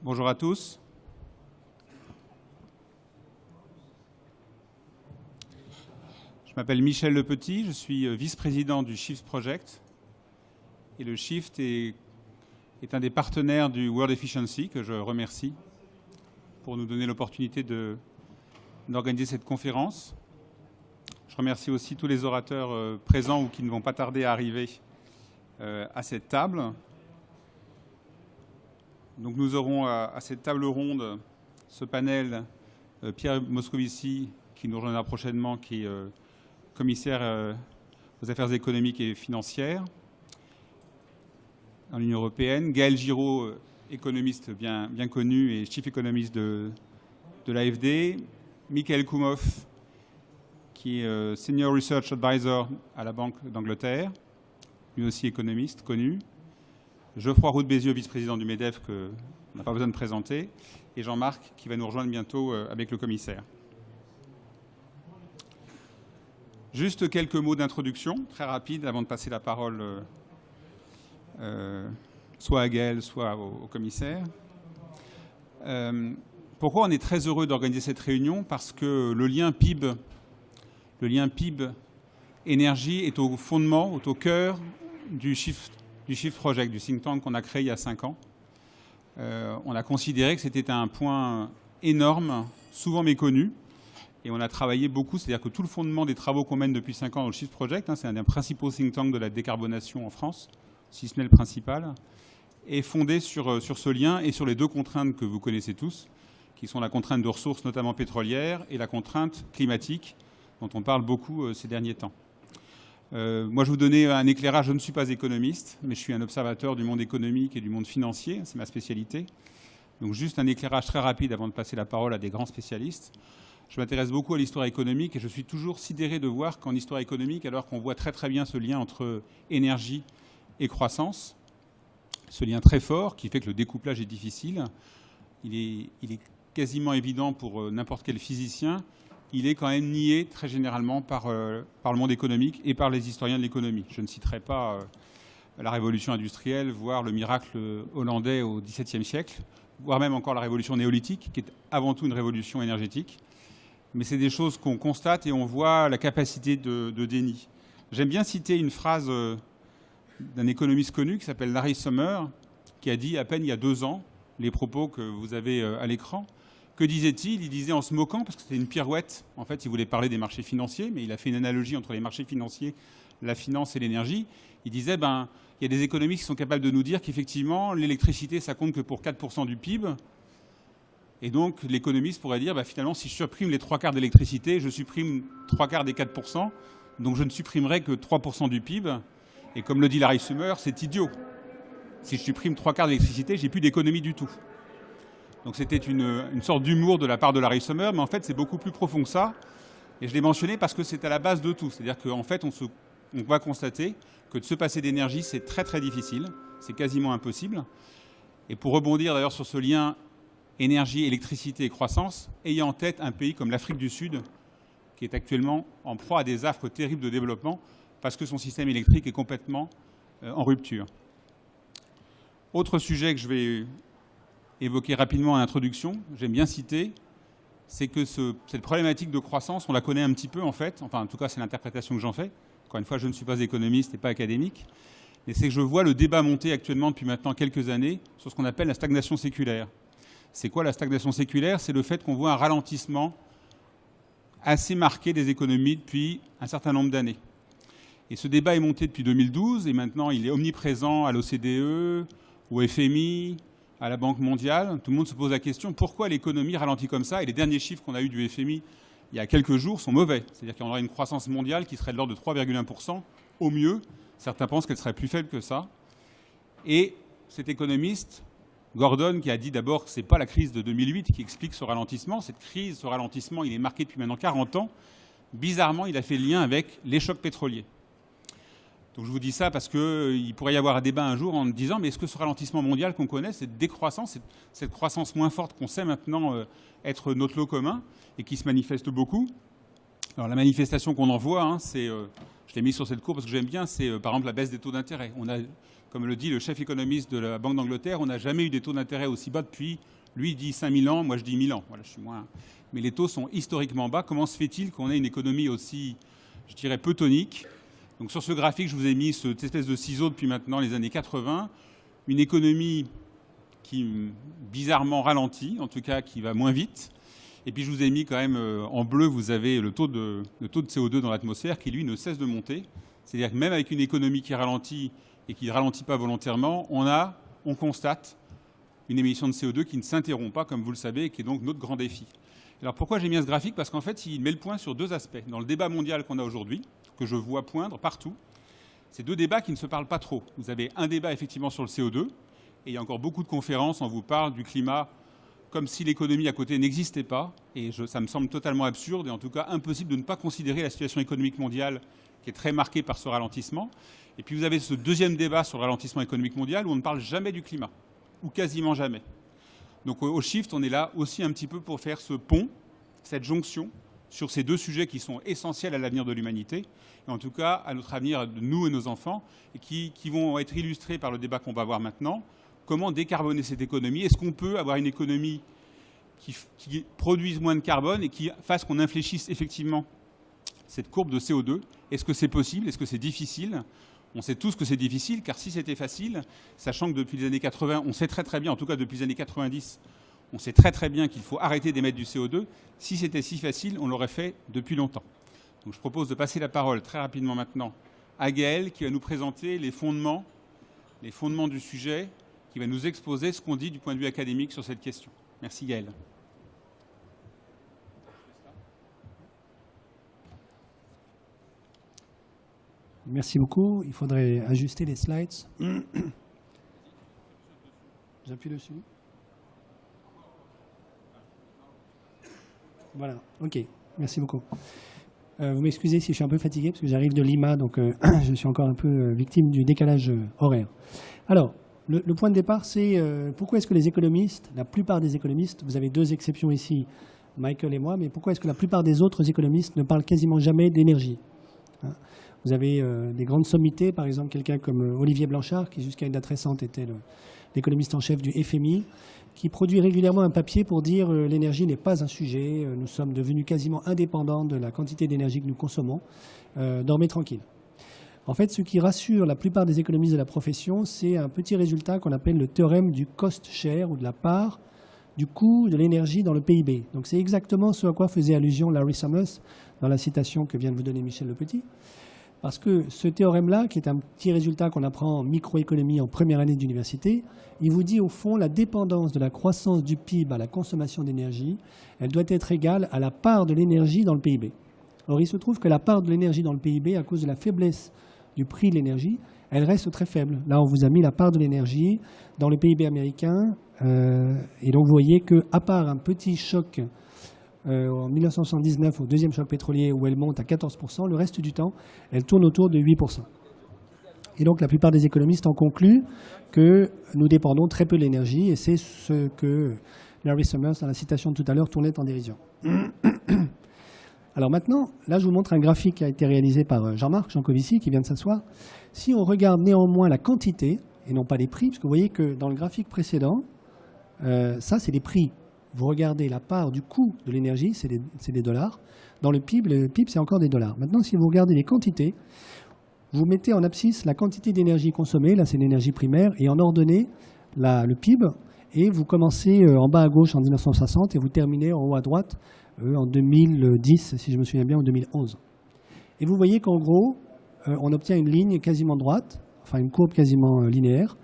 Bonjour à tous. Je m'appelle Michel Lepetit, je suis vice-président du Shift Project. Et le Shift est un des partenaires du World Efficiency que je remercie pour nous donner l'opportunité d'organiser cette conférence. Je remercie aussi tous les orateurs présents ou qui ne vont pas tarder à arriver à cette table. Donc nous aurons à cette table ronde ce panel Pierre Moscovici qui nous rejoindra prochainement, qui est commissaire aux affaires économiques et financières dans l'Union européenne, Gaël Giraud, économiste bien connu et chief économiste de l'AFD, Michael Kumhof, qui est Senior Research Advisor à la Banque d'Angleterre, lui aussi économiste connu, Geoffroy Roux de Bézieux, vice-président du MEDEF, qu'on n'a pas besoin de présenter, et Jean-Marc, qui va nous rejoindre bientôt avec le commissaire. Juste quelques mots d'introduction, très rapides, avant de passer la parole soit à Gaël, soit au commissaire. Pourquoi on est très heureux d'organiser cette réunion? Parce que le lien PIB-énergie est au fondement, au cœur du Shift Project, du think tank qu'on a créé il y a 5 ans. On a considéré que c'était un point énorme, souvent méconnu, et on a travaillé beaucoup, c'est-à-dire que tout le fondement des travaux qu'on mène depuis 5 ans dans le Shift Project, c'est un des principaux think tanks de la décarbonation en France, si ce n'est le principal, est fondé sur ce lien et sur les deux contraintes que vous connaissez tous, qui sont la contrainte de ressources, notamment pétrolières, et la contrainte climatique, dont on parle beaucoup ces derniers temps. Moi, je vais vous donner un éclairage. Je ne suis pas économiste, mais je suis un observateur du monde économique et du monde financier. C'est ma spécialité. Donc, juste un éclairage très rapide avant de passer la parole à des grands spécialistes. Je m'intéresse beaucoup à l'histoire économique et je suis toujours sidéré de voir qu'en histoire économique, alors qu'on voit très très bien ce lien entre énergie et croissance, ce lien très fort qui fait que le découplage est difficile, il est quasiment évident pour n'importe quel physicien, il est quand même nié très généralement par le monde économique et par les historiens de l'économie. Je ne citerai pas la révolution industrielle, voire le miracle hollandais au XVIIe siècle, voire même encore la révolution néolithique, qui est avant tout une révolution énergétique. Mais c'est des choses qu'on constate et on voit la capacité de déni. J'aime bien citer une phrase d'un économiste connu qui s'appelle Larry Summers, qui a dit à peine il y a 2 ans les propos que vous avez à l'écran. Que disait-il? Il disait en se moquant, parce que c'était une pirouette. En fait, il voulait parler des marchés financiers, mais il a fait une analogie entre les marchés financiers, la finance et l'énergie. Il disait, il y a des économistes qui sont capables de nous dire qu'effectivement, l'électricité, ça compte que pour 4% du PIB. Et donc, l'économiste pourrait dire, finalement, si je supprime les 3/4 d'électricité, je supprime 3/4 des 4%. Donc, je ne supprimerai que 3% du PIB. Et comme le dit Larry Summers, c'est idiot. Si je supprime 3/4 d'électricité, j'ai plus d'économie du tout. Donc c'était une sorte d'humour de la part de Larry Summers, mais en fait c'est beaucoup plus profond que ça. Et je l'ai mentionné parce que c'est à la base de tout. C'est-à-dire qu'en fait on va constater que de se passer d'énergie c'est très très difficile, c'est quasiment impossible. Et pour rebondir d'ailleurs sur ce lien énergie, électricité et croissance, ayez en tête un pays comme l'Afrique du Sud, qui est actuellement en proie à des affres terribles de développement, parce que son système électrique est complètement en rupture. Autre sujet que je vais évoquer rapidement en introduction, j'aime bien citer, c'est que cette problématique de croissance, on la connaît un petit peu en fait, enfin en tout cas c'est l'interprétation que j'en fais. Encore une fois, je ne suis pas économiste et pas académique, mais c'est que je vois le débat monter actuellement depuis maintenant quelques années sur ce qu'on appelle la stagnation séculaire. C'est quoi la stagnation séculaire? C'est le fait qu'on voit un ralentissement assez marqué des économies depuis un certain nombre d'années. Et ce débat est monté depuis 2012 et maintenant il est omniprésent à l'OCDE, au FMI, à la Banque mondiale. Tout le monde se pose la question, pourquoi l'économie ralentit comme ça? Et les derniers chiffres qu'on a eus du FMI il y a quelques jours sont mauvais. C'est-à-dire qu'il y aura une croissance mondiale qui serait de l'ordre de 3,1% au mieux. Certains pensent qu'elle serait plus faible que ça. Et cet économiste, Gordon, qui a dit d'abord que ce n'est pas la crise de 2008 qui explique ce ralentissement. Cette crise, ce ralentissement, il est marqué depuis maintenant 40 ans. Bizarrement, il a fait le lien avec les chocs pétroliers. Donc je vous dis ça parce qu'il pourrait y avoir un débat un jour en me disant mais est-ce que ce ralentissement mondial qu'on connaît, cette décroissance, cette croissance moins forte qu'on sait maintenant être notre lot commun et qui se manifeste beaucoup. Alors la manifestation qu'on en voit, c'est, je l'ai mis sur cette courbe parce que j'aime bien, c'est par exemple la baisse des taux d'intérêt. On a Comme le dit le chef économiste de la Banque d'Angleterre, on n'a jamais eu des taux d'intérêt aussi bas depuis, lui dit 5000 ans, moi je dis 1000 ans. Voilà, je suis moins. Mais les taux sont historiquement bas. Comment se fait-il qu'on ait une économie aussi, je dirais, peu tonique? Donc sur ce graphique, je vous ai mis cette espèce de ciseau depuis maintenant les années 80. Une économie qui bizarrement ralentit, en tout cas qui va moins vite. Et puis je vous ai mis quand même en bleu, vous avez le taux de CO2 dans l'atmosphère qui, lui, ne cesse de monter. C'est-à-dire que même avec une économie qui ralentit et qui ne ralentit pas volontairement, on constate une émission de CO2 qui ne s'interrompt pas, comme vous le savez, et qui est donc notre grand défi. Alors pourquoi j'ai mis ce graphique? Parce qu'en fait, il met le point sur deux aspects. Dans le débat mondial qu'on a aujourd'hui, que je vois poindre partout, c'est deux débats qui ne se parlent pas trop. Vous avez un débat effectivement sur le CO2, et il y a encore beaucoup de conférences, on vous parle du climat comme si l'économie à côté n'existait pas, et ça me semble totalement absurde, et en tout cas impossible de ne pas considérer la situation économique mondiale qui est très marquée par ce ralentissement. Et puis vous avez ce deuxième débat sur le ralentissement économique mondial où on ne parle jamais du climat, ou quasiment jamais. Donc au Shift, on est là aussi un petit peu pour faire ce pont, cette jonction sur ces deux sujets qui sont essentiels à l'avenir de l'humanité, et en tout cas à notre avenir de nous et nos enfants, et qui vont être illustrés par le débat qu'on va avoir maintenant. Comment décarboner cette économie? Est-ce qu'on peut avoir une économie qui produise moins de carbone et qui fasse qu'on infléchisse effectivement cette courbe de CO2? Est-ce que c'est possible? Est-ce que c'est difficile? On sait tous que c'est difficile, car si c'était facile, sachant que depuis les années 80, on sait très très bien, en tout cas depuis les années 90, on sait très très bien qu'il faut arrêter d'émettre du CO2. Si c'était si facile, on l'aurait fait depuis longtemps. Donc je propose de passer la parole très rapidement maintenant à Gaël, qui va nous présenter les fondements du sujet, qui va nous exposer ce qu'on dit du point de vue académique sur cette question. Merci Gaël. Merci beaucoup. Il faudrait ajuster les slides. J'appuie dessus. Voilà, ok. Merci beaucoup. Vous m'excusez si je suis un peu fatigué, parce que j'arrive de Lima, donc je suis encore un peu victime du décalage horaire. Alors, le point de départ, c'est pourquoi est-ce que les économistes, la plupart des économistes, vous avez deux exceptions ici, Michael et moi, mais pourquoi est-ce que la plupart des autres économistes ne parlent quasiment jamais d'énergie? Vous avez des grandes sommités, par exemple quelqu'un comme Olivier Blanchard, qui jusqu'à une date récente était l'économiste en chef du FMI, qui produit régulièrement un papier pour dire l'énergie n'est pas un sujet, nous sommes devenus quasiment indépendants de la quantité d'énergie que nous consommons, dormez tranquille. En fait, ce qui rassure la plupart des économistes de la profession, c'est un petit résultat qu'on appelle le théorème du cost share, ou de la part du coût de l'énergie dans le PIB. Donc c'est exactement ce à quoi faisait allusion Larry Summers dans la citation que vient de vous donner Michel Lepetit. Parce que ce théorème-là, qui est un petit résultat qu'on apprend en microéconomie en première année d'université, il vous dit au fond la dépendance de la croissance du PIB à la consommation d'énergie, elle doit être égale à la part de l'énergie dans le PIB. Or, il se trouve que la part de l'énergie dans le PIB, à cause de la faiblesse du prix de l'énergie, elle reste très faible. Là, on vous a mis la part de l'énergie dans le PIB américain. Et donc, vous voyez qu'à part un petit choc en 1979, au deuxième choc pétrolier, où elle monte à 14%, le reste du temps, elle tourne autour de 8%. Et donc, la plupart des économistes en concluent que nous dépendons très peu de l'énergie, et c'est ce que Larry Summers, dans la citation de tout à l'heure, tournait en dérision. Alors maintenant, là, je vous montre un graphique qui a été réalisé par Jean-Marc Jancovici, qui vient de s'asseoir. Si on regarde néanmoins la quantité, et non pas les prix, parce que vous voyez que dans le graphique précédent, ça, c'est les prix. Vous regardez la part du coût de l'énergie, c'est des dollars. Dans le PIB, c'est encore des dollars. Maintenant, si vous regardez les quantités, vous mettez en abscisse la quantité d'énergie consommée, là c'est l'énergie primaire, et en ordonnée le PIB, et vous commencez en bas à gauche en 1960 et vous terminez en haut à droite en 2010, si je me souviens bien, en 2011. Et vous voyez qu'en gros, on obtient une ligne quasiment droite, enfin une courbe quasiment linéaire,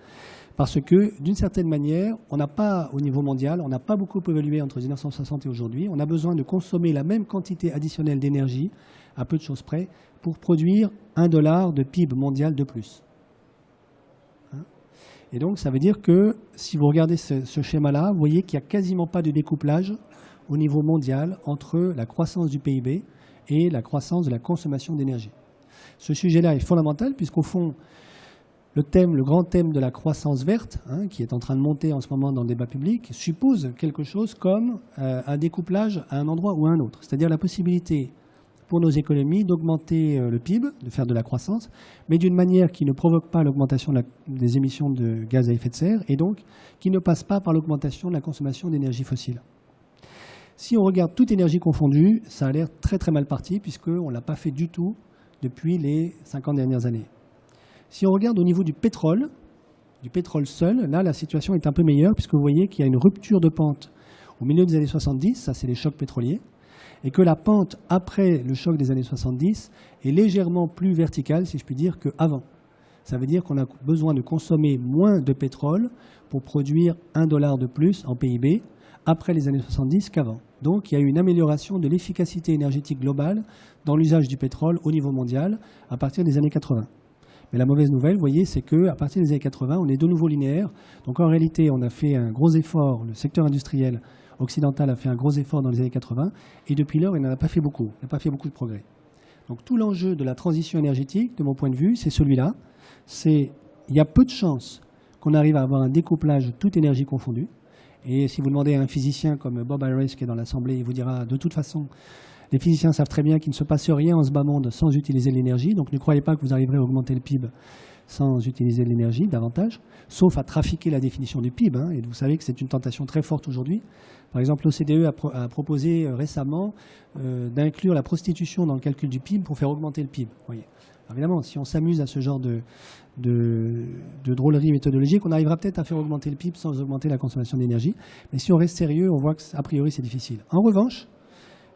parce que, d'une certaine manière, on n'a pas, au niveau mondial, on n'a pas beaucoup évolué entre 1960 et aujourd'hui. On a besoin de consommer la même quantité additionnelle d'énergie, à peu de choses près, pour produire $1 de PIB mondial de plus. Et donc, ça veut dire que, si vous regardez ce schéma-là, vous voyez qu'il n'y a quasiment pas de découplage au niveau mondial entre la croissance du PIB et la croissance de la consommation d'énergie. Ce sujet-là est fondamental, puisqu'au fond, le grand thème de la croissance verte, qui est en train de monter en ce moment dans le débat public, suppose quelque chose comme un découplage à un endroit ou à un autre. C'est-à-dire la possibilité pour nos économies d'augmenter le PIB, de faire de la croissance, mais d'une manière qui ne provoque pas l'augmentation des émissions de gaz à effet de serre et donc qui ne passe pas par l'augmentation de la consommation d'énergie fossile. Si on regarde toute énergie confondue, ça a l'air très très mal parti puisqu'on ne l'a pas fait du tout depuis les 50 dernières années. Si on regarde au niveau du pétrole seul, là la situation est un peu meilleure puisque vous voyez qu'il y a une rupture de pente au milieu des années 70, ça c'est les chocs pétroliers, et que la pente après le choc des années 70 est légèrement plus verticale, si je puis dire, qu'avant. Ça veut dire qu'on a besoin de consommer moins de pétrole pour produire $1 de plus en PIB après les années 70 qu'avant. Donc il y a eu une amélioration de l'efficacité énergétique globale dans l'usage du pétrole au niveau mondial à partir des années 80. Mais la mauvaise nouvelle, vous voyez, c'est qu'à partir des années 80, on est de nouveau linéaire. Donc en réalité, on a fait un gros effort, le secteur industriel occidental a fait un gros effort dans les années 80, et depuis lors, il n'en a pas fait beaucoup. Il n'a pas fait beaucoup de progrès. Donc tout l'enjeu de la transition énergétique, de mon point de vue, c'est celui-là. Il y a peu de chances qu'on arrive à avoir un découplage de toute énergie confondue. Et si vous demandez à un physicien comme Bob Harris qui est dans l'Assemblée, il vous dira de toute façon, les physiciens savent très bien qu'il ne se passe rien en ce bas monde sans utiliser l'énergie. Donc ne croyez pas que vous arriverez à augmenter le PIB sans utiliser l'énergie davantage, sauf à trafiquer la définition du PIB. Et vous savez que c'est une tentation très forte aujourd'hui. Par exemple, l'OCDE a proposé récemment d'inclure la prostitution dans le calcul du PIB pour faire augmenter le PIB. Voyez. Alors évidemment, si on s'amuse à ce genre de drôlerie méthodologique, on arrivera peut-être à faire augmenter le PIB sans augmenter la consommation d'énergie. Mais si on reste sérieux, on voit qu'a priori c'est difficile. En revanche,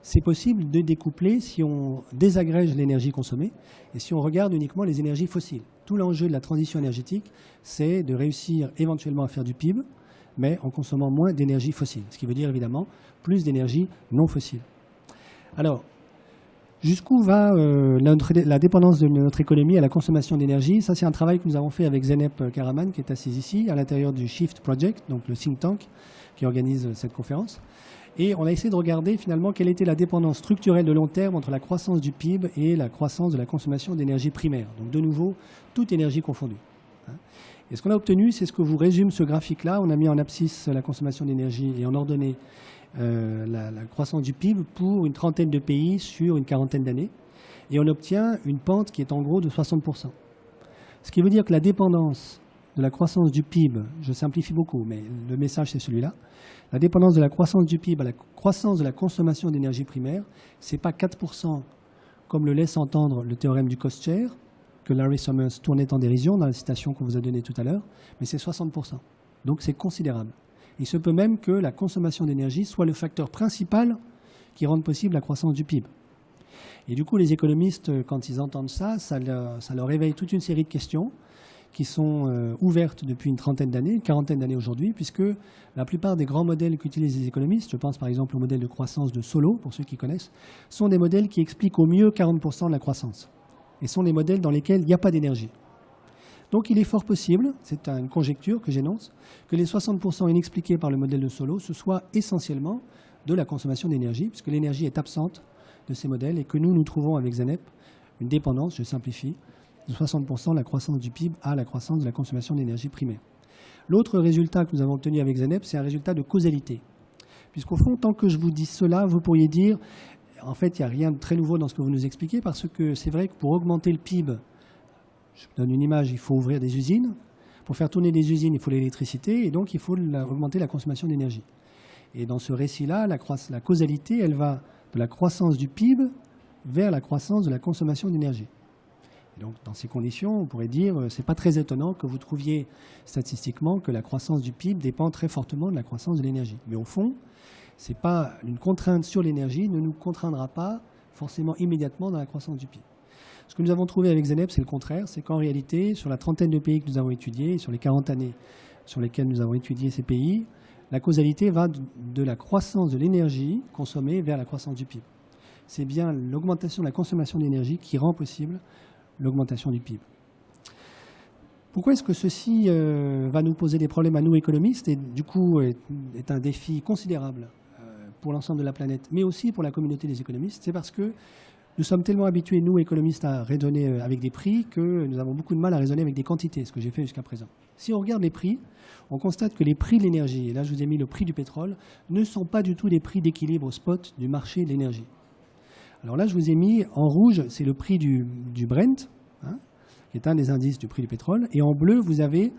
c'est possible de découpler si on désagrège l'énergie consommée et si on regarde uniquement les énergies fossiles. Tout l'enjeu de la transition énergétique, c'est de réussir éventuellement à faire du PIB, mais en consommant moins d'énergie fossile, ce qui veut dire évidemment plus d'énergie non fossile. Alors, jusqu'où va la dépendance de notre économie à la consommation d'énergie? Ça, c'est un travail que nous avons fait avec Zeynep Karaman, qui est assise ici, à l'intérieur du Shift Project, donc le think tank qui organise cette conférence. Et on a essayé de regarder finalement quelle était la dépendance structurelle de long terme entre la croissance du PIB et la croissance de la consommation d'énergie primaire. Donc de nouveau, toute énergie confondue. Et ce qu'on a obtenu, c'est ce que vous résume ce graphique-là. On a mis en abscisse la consommation d'énergie et en ordonnée la croissance du PIB pour une trentaine de pays sur une quarantaine d'années. Et on obtient une pente qui est en gros de 60%. Ce qui veut dire que la dépendance de la croissance du PIB, je simplifie beaucoup, mais le message c'est celui-là, la dépendance de la croissance du PIB à la croissance de la consommation d'énergie primaire, ce n'est pas 4% comme le laisse entendre le théorème du cost share, que Larry Summers tournait en dérision dans la citation qu'on vous a donnée tout à l'heure, mais c'est 60%. Donc c'est considérable. Il se peut même que la consommation d'énergie soit le facteur principal qui rende possible la croissance du PIB. Et du coup, les économistes, quand ils entendent ça, ça leur éveille toute une série de questions qui sont ouvertes depuis une trentaine d'années, une quarantaine d'années aujourd'hui, puisque la plupart des grands modèles qu'utilisent les économistes, je pense par exemple au modèle de croissance de Solow, pour ceux qui connaissent, sont des modèles qui expliquent au mieux 40% de la croissance. Et sont des modèles dans lesquels il n'y a pas d'énergie. Donc il est fort possible, c'est une conjecture que j'énonce, que les 60% inexpliqués par le modèle de Solow, ce soit essentiellement de la consommation d'énergie, puisque l'énergie est absente de ces modèles et que nous trouvons avec Zeynep une dépendance, je simplifie, de 60% de la croissance du PIB à la croissance de la consommation d'énergie primaire. L'autre résultat que nous avons obtenu avec Zeynep, c'est un résultat de causalité. Puisqu'au fond, tant que je vous dis cela, vous pourriez dire, en fait, il n'y a rien de très nouveau dans ce que vous nous expliquez, parce que c'est vrai que pour augmenter le PIB, je vous donne une image, il faut ouvrir des usines. Pour faire tourner des usines, il faut l'électricité, et donc il faut augmenter la consommation d'énergie. Et dans ce récit-là, la causalité, elle va de la croissance du PIB vers la croissance de la consommation d'énergie. Et donc, dans ces conditions, on pourrait dire, c'est pas très étonnant que vous trouviez statistiquement que la croissance du PIB dépend très fortement de la croissance de l'énergie. Mais au fond, c'est pas une contrainte sur l'énergie ne nous contraindra pas forcément immédiatement dans la croissance du PIB. Ce que nous avons trouvé avec Zeynep, c'est le contraire, c'est qu'en réalité, sur la trentaine de pays que nous avons étudiés, sur les 40 années sur lesquelles nous avons étudié ces pays, la causalité va de la croissance de l'énergie consommée vers la croissance du PIB. C'est bien l'augmentation de la consommation d'énergie qui rend possible l'augmentation du PIB. Pourquoi est-ce que ceci va nous poser des problèmes à nous économistes et du coup est un défi considérable pour l'ensemble de la planète, mais aussi pour la communauté des économistes? C'est parce que nous sommes tellement habitués, nous économistes, à raisonner avec des prix que nous avons beaucoup de mal à raisonner avec des quantités, ce que j'ai fait jusqu'à présent. Si on regarde les prix, on constate que les prix de l'énergie, et là je vous ai mis le prix du pétrole, ne sont pas du tout des prix d'équilibre au spot du marché de l'énergie. Alors là, je vous ai mis en rouge, c'est le prix du Brent, hein, qui est un des indices du prix du pétrole. Et en bleu, vous avez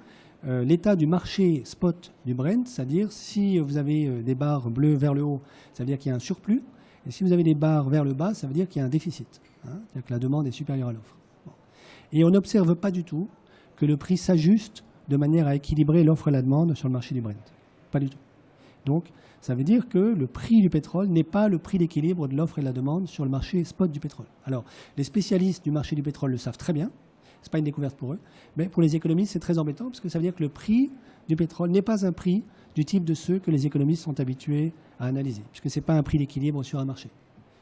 l'état du marché spot du Brent, c'est-à-dire si vous avez des barres bleues vers le haut, ça veut dire qu'il y a un surplus. Et si vous avez des barres vers le bas, ça veut dire qu'il y a un déficit. Hein, c'est-à-dire que la demande est supérieure à l'offre. Bon. Et on n'observe pas du tout que le prix s'ajuste de manière à équilibrer l'offre et la demande sur le marché du Brent. Pas du tout. Donc, ça veut dire que le prix du pétrole n'est pas le prix d'équilibre de l'offre et de la demande sur le marché spot du pétrole. Alors, les spécialistes du marché du pétrole le savent très bien. Ce n'est pas une découverte pour eux. Mais pour les économistes, c'est très embêtant parce que ça veut dire que le prix du pétrole n'est pas un prix du type de ceux que les économistes sont habitués à analyser, puisque ce n'est pas un prix d'équilibre sur un marché.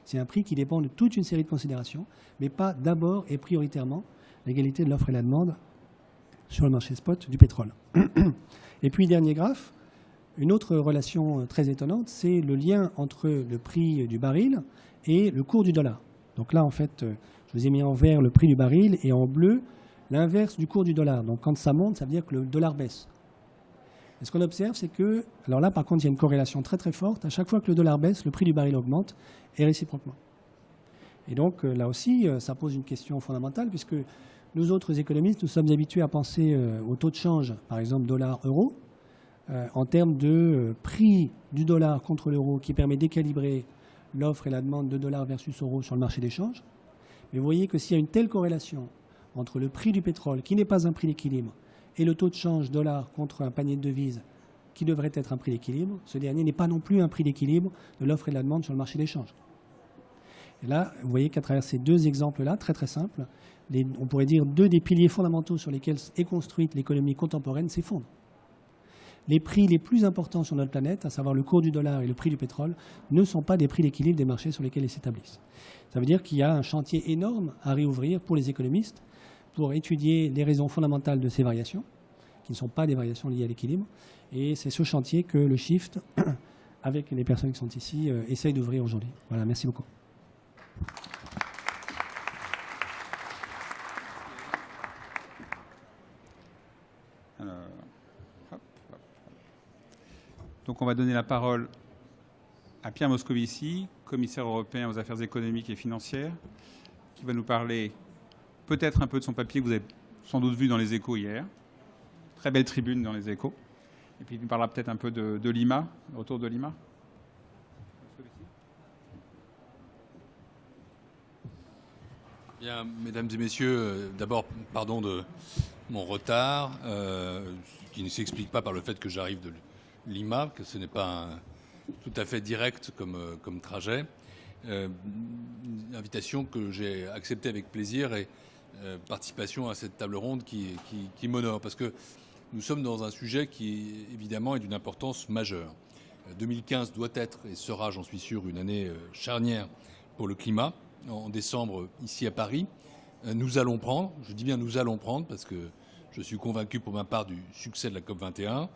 C'est un prix qui dépend de toute une série de considérations, mais pas d'abord et prioritairement l'égalité de l'offre et de la demande sur le marché spot du pétrole. Et puis, dernier graphe, une autre relation très étonnante, c'est le lien entre le prix du baril et le cours du dollar. Donc là, en fait, je vous ai mis en vert le prix du baril et en bleu l'inverse du cours du dollar. Donc quand ça monte, ça veut dire que le dollar baisse. Et ce qu'on observe, c'est que, alors là, par contre, il y a une corrélation très très forte. À chaque fois que le dollar baisse, le prix du baril augmente et réciproquement. Et donc là aussi, ça pose une question fondamentale puisque nous autres économistes, nous sommes habitués à penser au taux de change, par exemple dollar-euro, en termes de prix du dollar contre l'euro qui permet d'équilibrer l'offre et la demande de dollars versus euros sur le marché d'échange. Mais vous voyez que s'il y a une telle corrélation entre le prix du pétrole, qui n'est pas un prix d'équilibre, et le taux de change dollar contre un panier de devises, qui devrait être un prix d'équilibre, ce dernier n'est pas non plus un prix d'équilibre de l'offre et de la demande sur le marché d'échange. Et là, vous voyez qu'à travers ces deux exemples-là, très très simples, on pourrait dire deux des piliers fondamentaux sur lesquels est construite l'économie contemporaine s'effondrent. Les prix les plus importants sur notre planète, à savoir le cours du dollar et le prix du pétrole, ne sont pas des prix d'équilibre des marchés sur lesquels ils s'établissent. Ça veut dire qu'il y a un chantier énorme à réouvrir pour les économistes pour étudier les raisons fondamentales de ces variations, qui ne sont pas des variations liées à l'équilibre. Et c'est ce chantier que le Shift, avec les personnes qui sont ici, essaye d'ouvrir aujourd'hui. Voilà, merci beaucoup. Donc on va donner la parole à Pierre Moscovici, commissaire européen aux affaires économiques et financières, qui va nous parler peut-être un peu de son papier que vous avez sans doute vu dans les Échos hier. Très belle tribune dans les Échos. Et puis il nous parlera peut-être un peu de Lima, le retour de Lima. Bien, mesdames et messieurs, d'abord, pardon de mon retard, qui ne s'explique pas par le fait que j'arrive de Lima, que ce n'est pas tout à fait direct comme trajet. Une invitation que j'ai acceptée avec plaisir et participation à cette table ronde qui m'honore, parce que nous sommes dans un sujet qui, évidemment, est d'une importance majeure. 2015 doit être et sera, j'en suis sûr, une année charnière pour le climat. En décembre, ici à Paris, nous allons prendre, je dis bien nous allons prendre, parce que je suis convaincu pour ma part du succès de la COP21,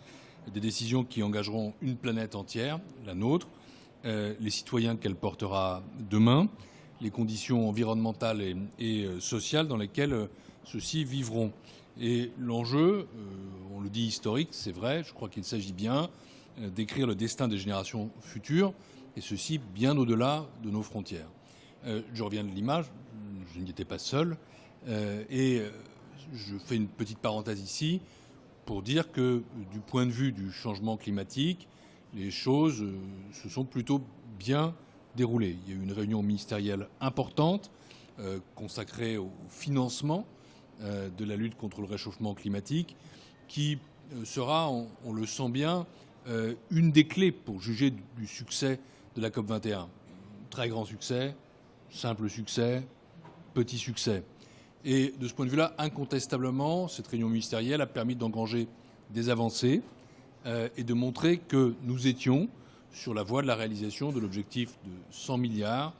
des décisions qui engageront une planète entière, la nôtre, les citoyens qu'elle portera demain, les conditions environnementales et sociales dans lesquelles ceux-ci vivront. Et l'enjeu, on le dit historique, c'est vrai, je crois qu'il s'agit bien d'écrire le destin des générations futures, et ceci bien au-delà de nos frontières. Je reviens de Lima, je n'y étais pas seul, et je fais une petite parenthèse ici pour dire que du point de vue du changement climatique, les choses se sont plutôt bien déroulées. Il y a eu une réunion ministérielle importante consacrée au financement de la lutte contre le réchauffement climatique, qui sera, on le sent bien, une des clés pour juger du succès de la COP21. Très grand succès, simple succès, petit succès. Et de ce point de vue-là, incontestablement, cette réunion ministérielle a permis d'engranger des avancées et de montrer que nous étions sur la voie de la réalisation de l'objectif de 100 milliards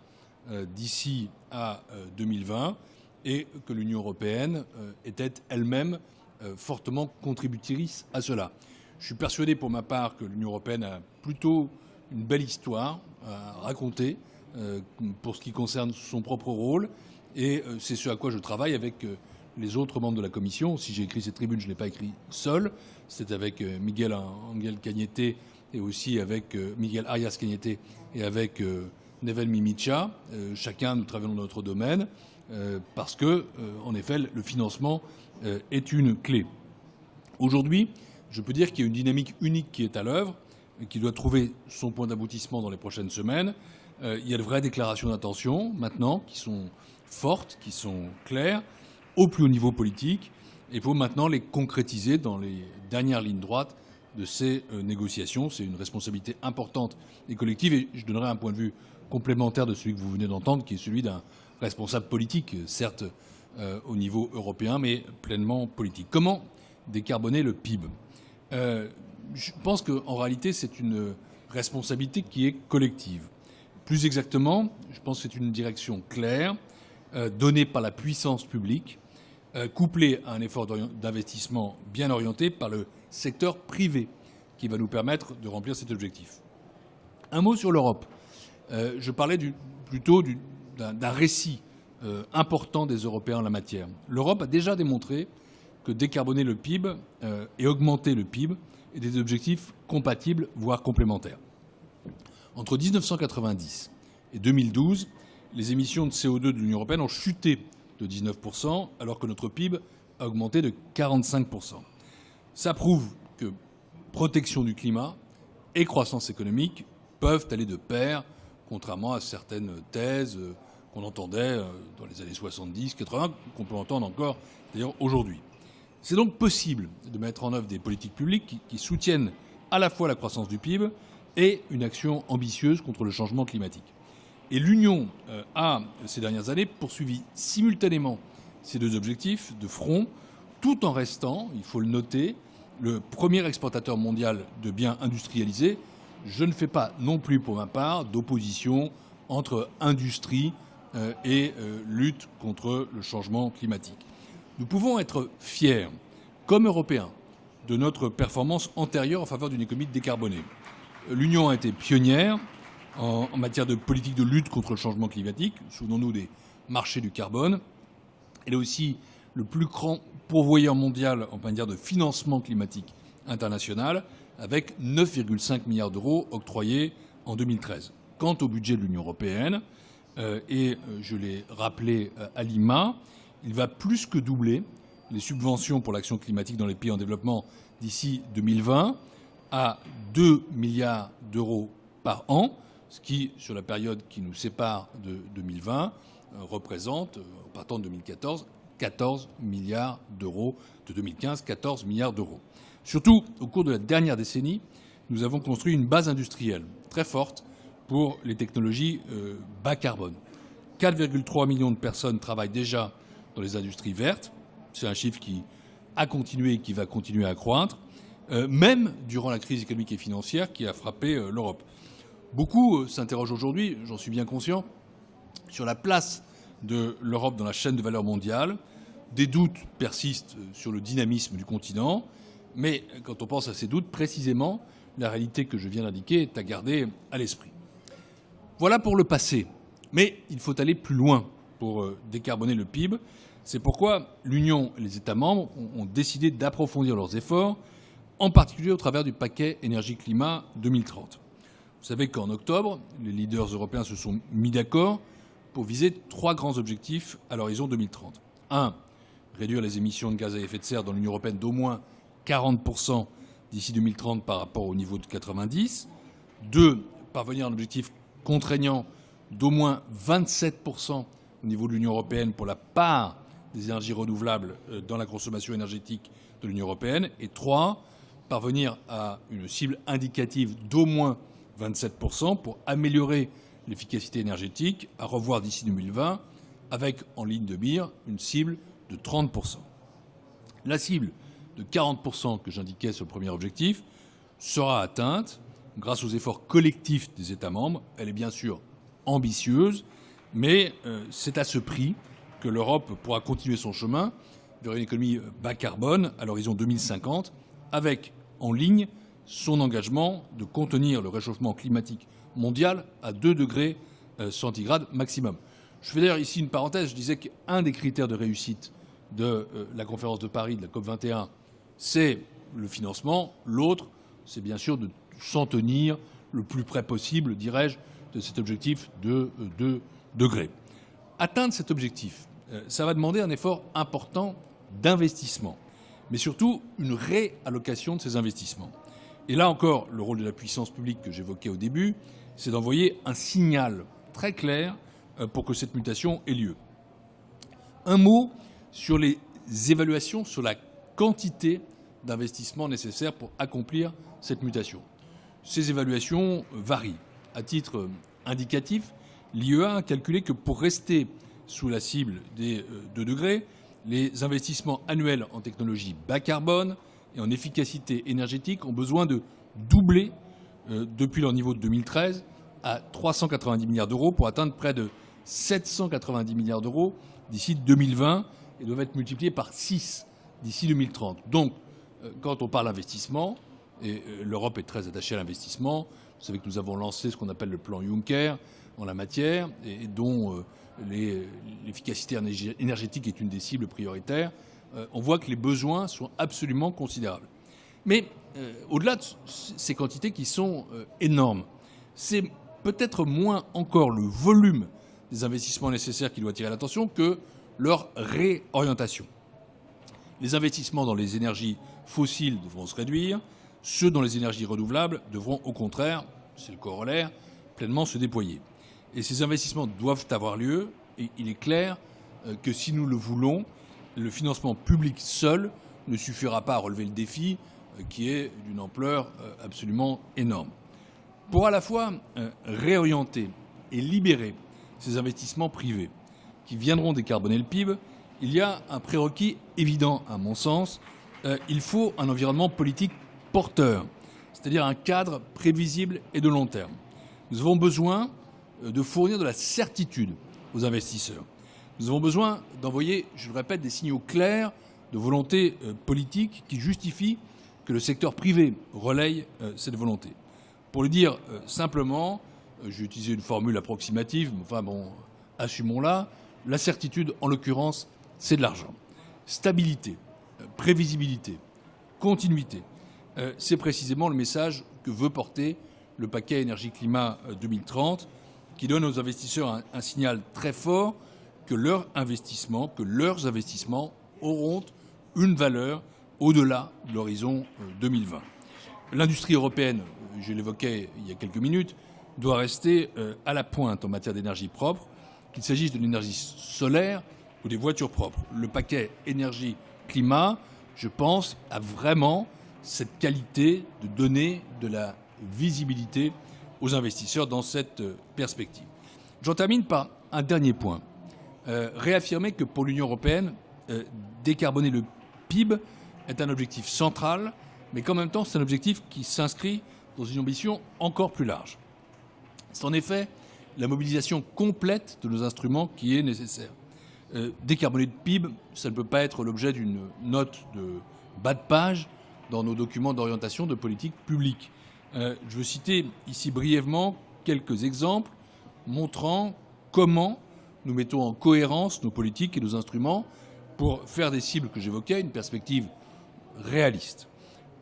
d'ici à 2020 et que l'Union européenne était elle-même fortement contributrice à cela. Je suis persuadé pour ma part que l'Union européenne a plutôt une belle histoire à raconter pour ce qui concerne son propre rôle, et c'est ce à quoi je travaille avec les autres membres de la Commission. Si j'ai écrit cette tribune, je ne l'ai pas écrit seul, c'est avec Miguel Arias Cañete et avec Neven Mimica. Chacun, nous travaillons dans notre domaine parce que, en effet, le financement est une clé. Aujourd'hui, je peux dire qu'il y a une dynamique unique qui est à l'œuvre et qui doit trouver son point d'aboutissement dans les prochaines semaines. Il y a de vraies déclarations d'intention maintenant qui sont fortes, qui sont claires, au plus haut niveau politique. Il faut maintenant les concrétiser dans les dernières lignes droites de ces négociations. C'est une responsabilité importante et collective. Et je donnerai un point de vue complémentaire de celui que vous venez d'entendre, qui est celui d'un responsable politique, certes au niveau européen, mais pleinement politique. Comment décarboner le PIB ? Je pense qu'en réalité, c'est une responsabilité qui est collective. Plus exactement, je pense que c'est une direction claire, donnée par la puissance publique, couplée à un effort d'investissement bien orienté par le secteur privé, qui va nous permettre de remplir cet objectif. Un mot sur l'Europe. Je parlais plutôt d'un récit important des Européens en la matière. L'Europe a déjà démontré que décarboner le PIB et augmenter le PIB est des objectifs compatibles, voire complémentaires. Entre 1990 et 2012, les émissions de CO2 de l'Union européenne ont chuté de 19%, alors que notre PIB a augmenté de 45%. Ça prouve que protection du climat et croissance économique peuvent aller de pair, contrairement à certaines thèses qu'on entendait dans les années 70, 80, qu'on peut entendre encore d'ailleurs aujourd'hui. C'est donc possible de mettre en œuvre des politiques publiques qui soutiennent à la fois la croissance du PIB et une action ambitieuse contre le changement climatique. Et l'Union a, ces dernières années, poursuivi simultanément ces deux objectifs de front, tout en restant, il faut le noter, le premier exportateur mondial de biens industrialisés. Je ne fais pas non plus pour ma part d'opposition entre industrie et lutte contre le changement climatique. Nous pouvons être fiers, comme Européens, de notre performance antérieure en faveur d'une économie décarbonée. L'Union a été pionnière en matière de politique de lutte contre le changement climatique. Souvenons-nous des marchés du carbone. Elle est aussi le plus grand pourvoyeur mondial en matière de financement climatique international, avec 9,5 milliards d'euros octroyés en 2013. Quant au budget de l'Union européenne, et je l'ai rappelé à Lima, il va plus que doubler les subventions pour l'action climatique dans les pays en développement d'ici 2020 à 2 milliards d'euros par an, ce qui, sur la période qui nous sépare de 2020, représente, en partant de 2014, 14 milliards d'euros, de 2015, 14 milliards d'euros. Surtout, au cours de la dernière décennie, nous avons construit une base industrielle très forte pour les technologies bas carbone. 4,3 millions de personnes travaillent déjà dans les industries vertes. C'est un chiffre qui a continué et qui va continuer à croître, même durant la crise économique et financière qui a frappé l'Europe. Beaucoup s'interrogent aujourd'hui, j'en suis bien conscient, sur la place de l'Europe dans la chaîne de valeur mondiale. Des doutes persistent sur le dynamisme du continent, mais quand on pense à ces doutes, précisément, la réalité que je viens d'indiquer est à garder à l'esprit. Voilà pour le passé, mais il faut aller plus loin pour décarboner le PIB. C'est pourquoi l'Union et les États membres ont décidé d'approfondir leurs efforts, en particulier au travers du paquet énergie-climat 2030. Vous savez qu'en octobre, les leaders européens se sont mis d'accord pour viser 3 grands objectifs à l'horizon 2030. 1. Réduire les émissions de gaz à effet de serre dans l'Union européenne d'au moins 40% d'ici 2030 par rapport au niveau de 90. 2. Parvenir à un objectif contraignant d'au moins 27% au niveau de l'Union européenne pour la part des énergies renouvelables dans la consommation énergétique de l'Union européenne. Et 3. Parvenir à une cible indicative d'au moins 27% pour améliorer l'efficacité énergétique, à revoir d'ici 2020, avec en ligne de mire une cible de 30%. La cible de 40% que j'indiquais sur le premier objectif sera atteinte grâce aux efforts collectifs des États membres. Elle est bien sûr ambitieuse, mais c'est à ce prix que l'Europe pourra continuer son chemin vers une économie bas carbone à l'horizon 2050, avec en ligne son engagement de contenir le réchauffement climatique mondial à 2 degrés centigrades maximum. Je fais d'ailleurs ici une parenthèse. Je disais qu'un des critères de réussite de la conférence de Paris, de la COP21, c'est le financement. L'autre, c'est bien sûr de s'en tenir le plus près possible, dirais-je, de cet objectif de 2 degrés. Atteindre cet objectif, ça va demander un effort important d'investissement, mais surtout une réallocation de ces investissements. Et là encore, le rôle de la puissance publique que j'évoquais au début, c'est d'envoyer un signal très clair pour que cette mutation ait lieu. Un mot sur les évaluations, sur la quantité d'investissement nécessaire pour accomplir cette mutation. Ces évaluations varient. À titre indicatif, l'IEA a calculé que pour rester sous la cible des 2 degrés, les investissements annuels en technologie bas carbone et en efficacité énergétique ont besoin de doubler depuis leur niveau de 2013 à 390 milliards d'euros pour atteindre près de 790 milliards d'euros d'ici 2020 et doivent être multipliés par 6 d'ici 2030. Donc, quand on parle d'investissement, et l'Europe est très attachée à l'investissement, vous savez que nous avons lancé ce qu'on appelle le plan Juncker en la matière, et dont l'efficacité énergétique est une des cibles prioritaires, on voit que les besoins sont absolument considérables. Mais au-delà de ces quantités qui sont énormes, c'est peut-être moins encore le volume des investissements nécessaires qui doit attirer l'attention que leur réorientation. Les investissements dans les énergies fossiles devront se réduire, ceux dans les énergies renouvelables devront au contraire, c'est le corollaire, pleinement se déployer. Et ces investissements doivent avoir lieu, et il est clair que si nous le voulons, le financement public seul ne suffira pas à relever le défi qui est d'une ampleur absolument énorme. Pour à la fois réorienter et libérer ces investissements privés qui viendront décarboner le PIB, il y a un prérequis évident à mon sens. Il faut un environnement politique porteur, c'est-à-dire un cadre prévisible et de long terme. Nous avons besoin de fournir de la certitude aux investisseurs. Nous avons besoin d'envoyer, je le répète, des signaux clairs de volonté politique qui justifient que le secteur privé relaye cette volonté. Pour le dire simplement, j'ai utilisé une formule approximative, mais enfin bon, assumons-la. La certitude, en l'occurrence, c'est de l'argent. Stabilité, prévisibilité, continuité, c'est précisément le message que veut porter le paquet énergie-climat 2030, qui donne aux investisseurs un signal très fort que leurs investissements auront une valeur au-delà de l'horizon 2020. L'industrie européenne, je l'évoquais il y a quelques minutes, doit rester à la pointe en matière d'énergie propre, qu'il s'agisse de l'énergie solaire ou des voitures propres. Le paquet énergie-climat, je pense, a vraiment cette qualité de donner de la visibilité aux investisseurs dans cette perspective. J'en termine par un dernier point. Réaffirmer que pour l'Union européenne, décarboner le PIB est un objectif central, mais qu'en même temps, c'est un objectif qui s'inscrit dans une ambition encore plus large. C'est en effet la mobilisation complète de nos instruments qui est nécessaire. Décarboner le PIB, ça ne peut pas être l'objet d'une note de bas de page dans nos documents d'orientation de politique publique. Je veux citer ici brièvement quelques exemples montrant comment nous mettons en cohérence nos politiques et nos instruments pour faire des cibles que j'évoquais, une perspective réaliste.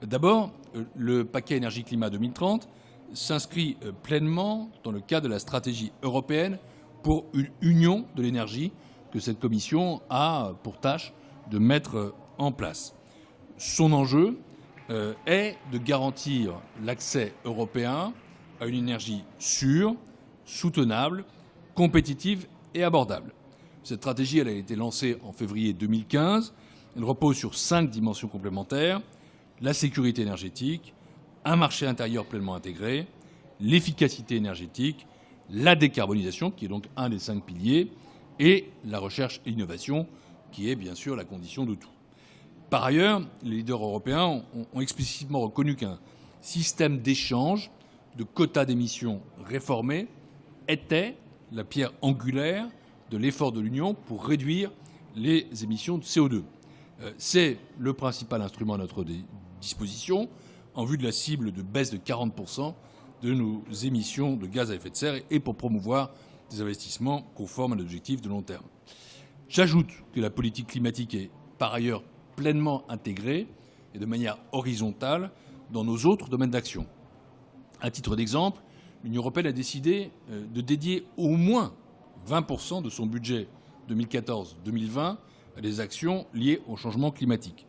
D'abord, le paquet énergie-climat 2030 s'inscrit pleinement dans le cadre de la stratégie européenne pour une union de l'énergie que cette commission a pour tâche de mettre en place. Son enjeu est de garantir l'accès européen à une énergie sûre, soutenable, compétitive et abordable. Cette stratégie, elle a été lancée en février 2015. Elle repose sur 5 dimensions complémentaires: la sécurité énergétique, un marché intérieur pleinement intégré, l'efficacité énergétique, la décarbonisation, qui est donc un des 5 piliers, et la recherche et l'innovation, qui est bien sûr la condition de tout. Par ailleurs, les leaders européens ont explicitement reconnu qu'un système d'échange de quotas d'émissions réformé était la pierre angulaire de l'effort de l'Union pour réduire les émissions de CO2. C'est le principal instrument à notre disposition en vue de la cible de baisse de 40% de nos émissions de gaz à effet de serre et pour promouvoir des investissements conformes à l'objectif de long terme. J'ajoute que la politique climatique est par ailleurs pleinement intégrée et de manière horizontale dans nos autres domaines d'action. À titre d'exemple, l'Union européenne a décidé de dédier au moins 20% de son budget 2014-2020 à des actions liées au changement climatique,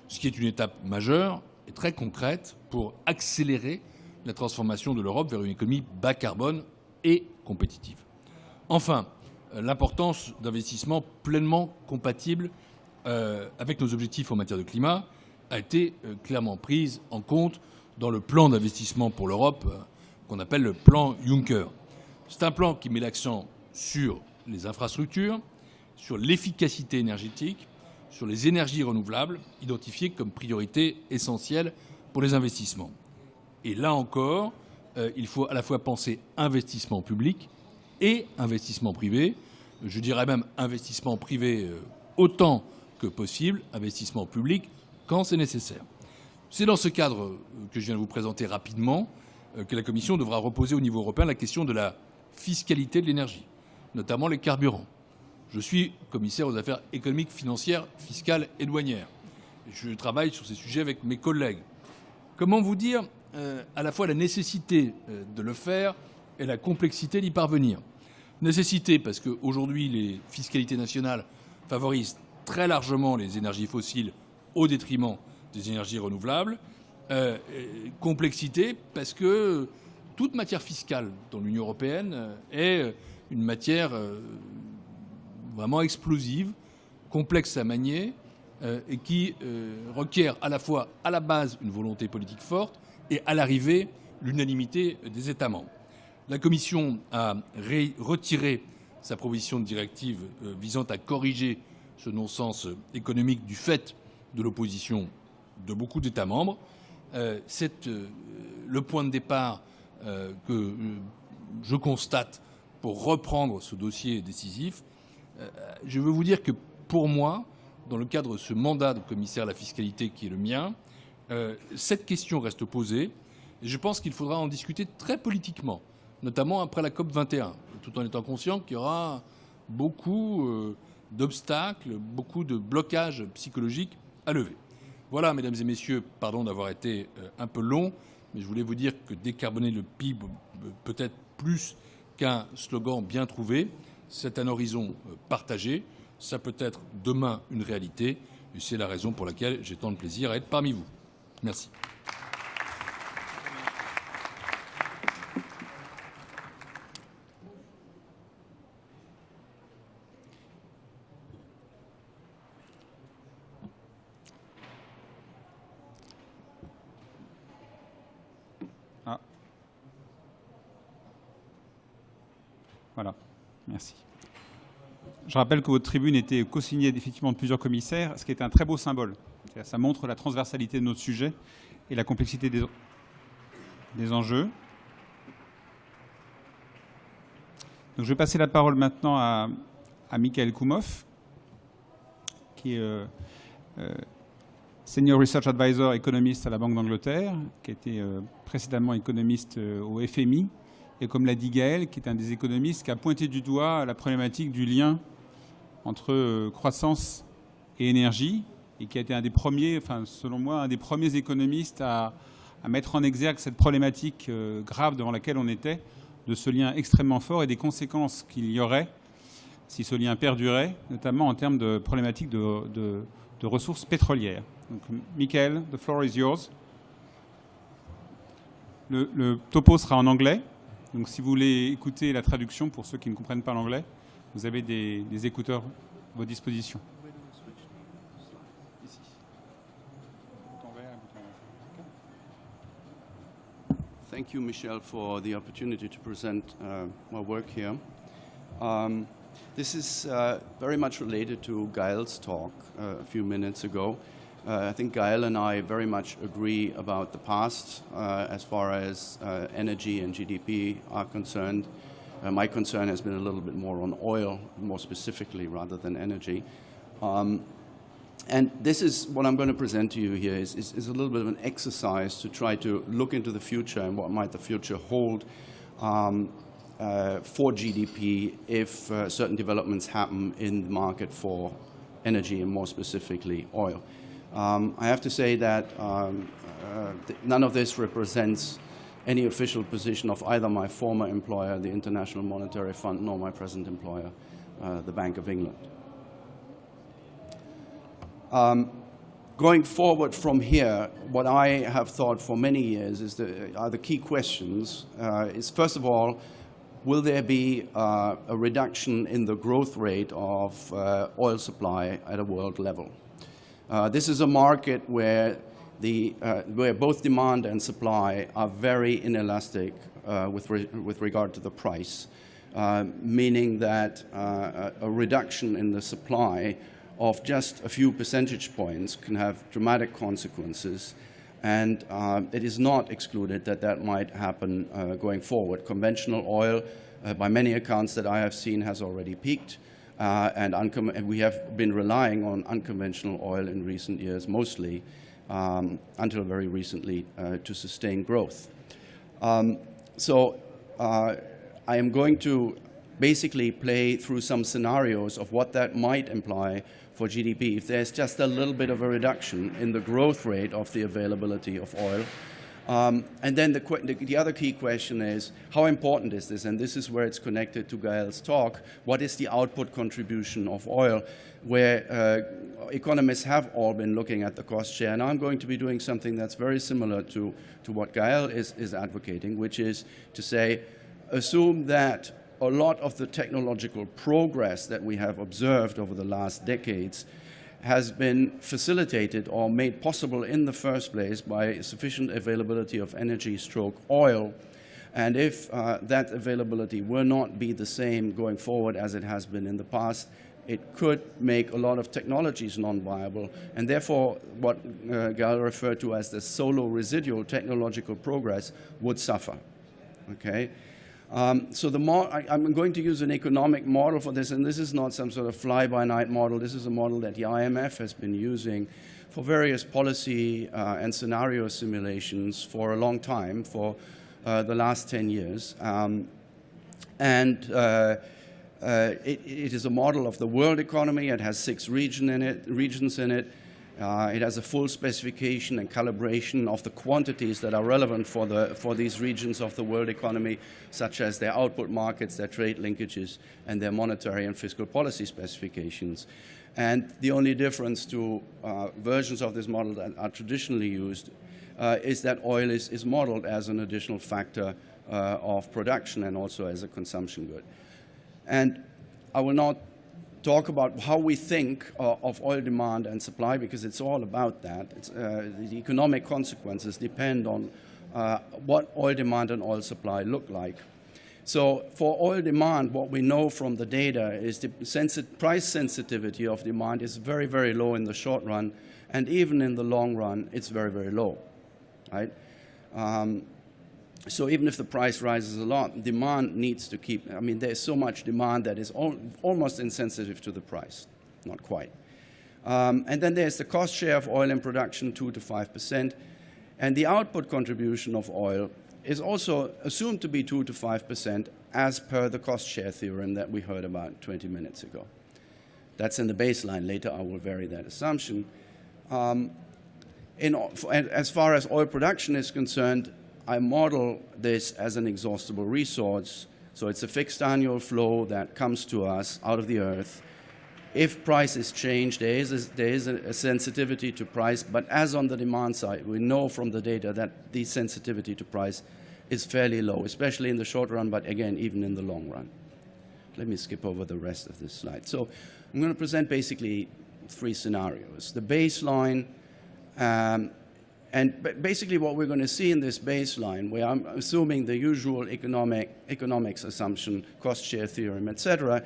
ce qui est une étape majeure et très concrète pour accélérer la transformation de l'Europe vers une économie bas carbone et compétitive. Enfin, l'importance d'investissements pleinement compatibles avec nos objectifs en matière de climat a été clairement prise en compte dans le plan d'investissement pour l'Europe qu'on appelle le plan Juncker. C'est un plan qui met l'accent sur les infrastructures, sur l'efficacité énergétique, sur les énergies renouvelables, identifiées comme priorité essentielle pour les investissements. Et là encore, il faut à la fois penser investissement public et investissement privé. Je dirais même investissement privé autant que possible, investissement public quand c'est nécessaire. C'est dans ce cadre que je viens de vous présenter rapidement que la Commission devra reposer au niveau européen la question de la fiscalité de l'énergie, notamment les carburants. Je suis commissaire aux affaires économiques, financières, fiscales et douanières. Je travaille sur ces sujets avec mes collègues. Comment vous dire à la fois la nécessité de le faire et la complexité d'y parvenir? Nécessité parce qu'aujourd'hui, les fiscalités nationales favorisent très largement les énergies fossiles au détriment des énergies renouvelables. Complexité parce que toute matière fiscale dans l'Union européenne est une matière vraiment explosive, complexe à manier et qui requiert à la fois à la base une volonté politique forte et à l'arrivée l'unanimité des États membres. La Commission a retiré sa proposition de directive visant à corriger ce non-sens économique du fait de l'opposition de beaucoup d'États membres. C'est le point de départ que je constate pour reprendre ce dossier décisif. Je veux vous dire que pour moi, dans le cadre de ce mandat de commissaire à la fiscalité qui est le mien, cette question reste posée et je pense qu'il faudra en discuter très politiquement, notamment après la COP21, tout en étant conscient qu'il y aura beaucoup d'obstacles, beaucoup de blocages psychologiques à lever. Voilà, mesdames et messieurs, pardon d'avoir été un peu long, mais je voulais vous dire que décarboner le PIB peut être plus qu'un slogan bien trouvé. C'est un horizon partagé. Ça peut être demain une réalité. Et c'est la raison pour laquelle j'ai tant de plaisir à être parmi vous. Merci. Voilà, merci. Je rappelle que votre tribune était co-signée effectivement de plusieurs commissaires, ce qui est un très beau symbole. Ça montre la transversalité de notre sujet et la complexité des enjeux. Donc, je vais passer la parole maintenant à Michael Koumhoff, qui est Senior Research Advisor économiste à la Banque d'Angleterre, qui était précédemment économiste au FMI, et comme l'a dit Gaël, qui est un des économistes qui a pointé du doigt la problématique du lien entre croissance et énergie, et qui a été un des premiers, enfin, selon moi, un des premiers économistes à mettre en exergue cette problématique grave devant laquelle on était, de ce lien extrêmement fort et des conséquences qu'il y aurait si ce lien perdurait, notamment en termes de problématiques de ressources pétrolières. Donc, Michael, the floor is yours. Le topo sera en anglais. Donc, si vous voulez écouter la traduction, pour ceux qui ne comprennent pas l'anglais, vous avez des écouteurs à votre disposition. Thank you, Michel, for the opportunity to present my work here. This is very much related to Gael's talk a few minutes ago. I think Gael and I very much agree about the past as far as energy and GDP are concerned. My concern has been a little bit more on oil, more specifically, rather than energy. And this is what I'm going to present to you here is a little bit of an exercise to try to look into the future and what might the future hold for GDP if certain developments happen in the market for energy and more specifically oil. I have to say that none of this represents any official position of either my former employer, the International Monetary Fund, nor my present employer, the Bank of England. Going forward from here, what I have thought for many years is are the key questions. Is first of all, will there be a reduction in the growth rate of oil supply at a world level? This is a market where both demand and supply are very inelastic with regard to the price, meaning that a reduction in the supply of just a few percentage points can have dramatic consequences, and it is not excluded that that might happen going forward. Conventional oil, by many accounts that I have seen, has already peaked, and we have been relying on unconventional oil in recent years, mostly until very recently, to sustain growth. So I am going to basically play through some scenarios of what that might imply for GDP if there's just a little bit of a reduction in the growth rate of the availability of oil. And then the other key question is, how important is this? And this is where it's connected to Gael's talk. What is the output contribution of oil, where economists have all been looking at the cost share? And I'm going to be doing something that's very similar to what Gael is advocating, which is to say, assume that a lot of the technological progress that we have observed over the last decades has been facilitated or made possible in the first place by sufficient availability of energy stroke oil. And if that availability will not be the same going forward as it has been in the past, it could make a lot of technologies non-viable, and therefore what Gael referred to as the solo residual technological progress would suffer. Okay? So I'm going to use an economic model for this, and this is not some sort of fly-by-night model. This is a model that the IMF has been using for various policy and scenario simulations for a long time, for the last 10 years. It is a model of the world economy. It has 6 regions in it. It has a full specification and calibration of the quantities that are relevant for these regions of the world economy, such as their output markets, their trade linkages, and their monetary and fiscal policy specifications. And the only difference to versions of this model that are traditionally used is that oil is modeled as an additional factor of production and also as a consumption good. And I will not talk about how we think of oil demand and supply, because it's all about that. The economic consequences depend on what oil demand and oil supply look like. So for oil demand, what we know from the data is the price sensitivity of demand is very, very low in the short run, and even in the long run, it's very, very low, right? So even if the price rises a lot, demand needs to keep, I mean, there's so much demand that is almost insensitive to the price, not quite. And then there's the cost share of oil in production, 2 to 5%, and the output contribution of oil is also assumed to be 2 to 5% as per the cost share theorem that we heard about 20 minutes ago. That's in the baseline. Later I will vary that assumption. As far as oil production is concerned, I model this as an exhaustible resource. So it's a fixed annual flow that comes to us out of the earth. If prices change, there is a sensitivity to price, but as on the demand side, we know from the data that the sensitivity to price is fairly low, especially in the short run, but again, even in the long run. Let me skip over the rest of this slide. So I'm going to present basically 3 scenarios. The baseline, and basically what we're going to see in this baseline, where I'm assuming the usual economics assumption, cost share theorem, etc.,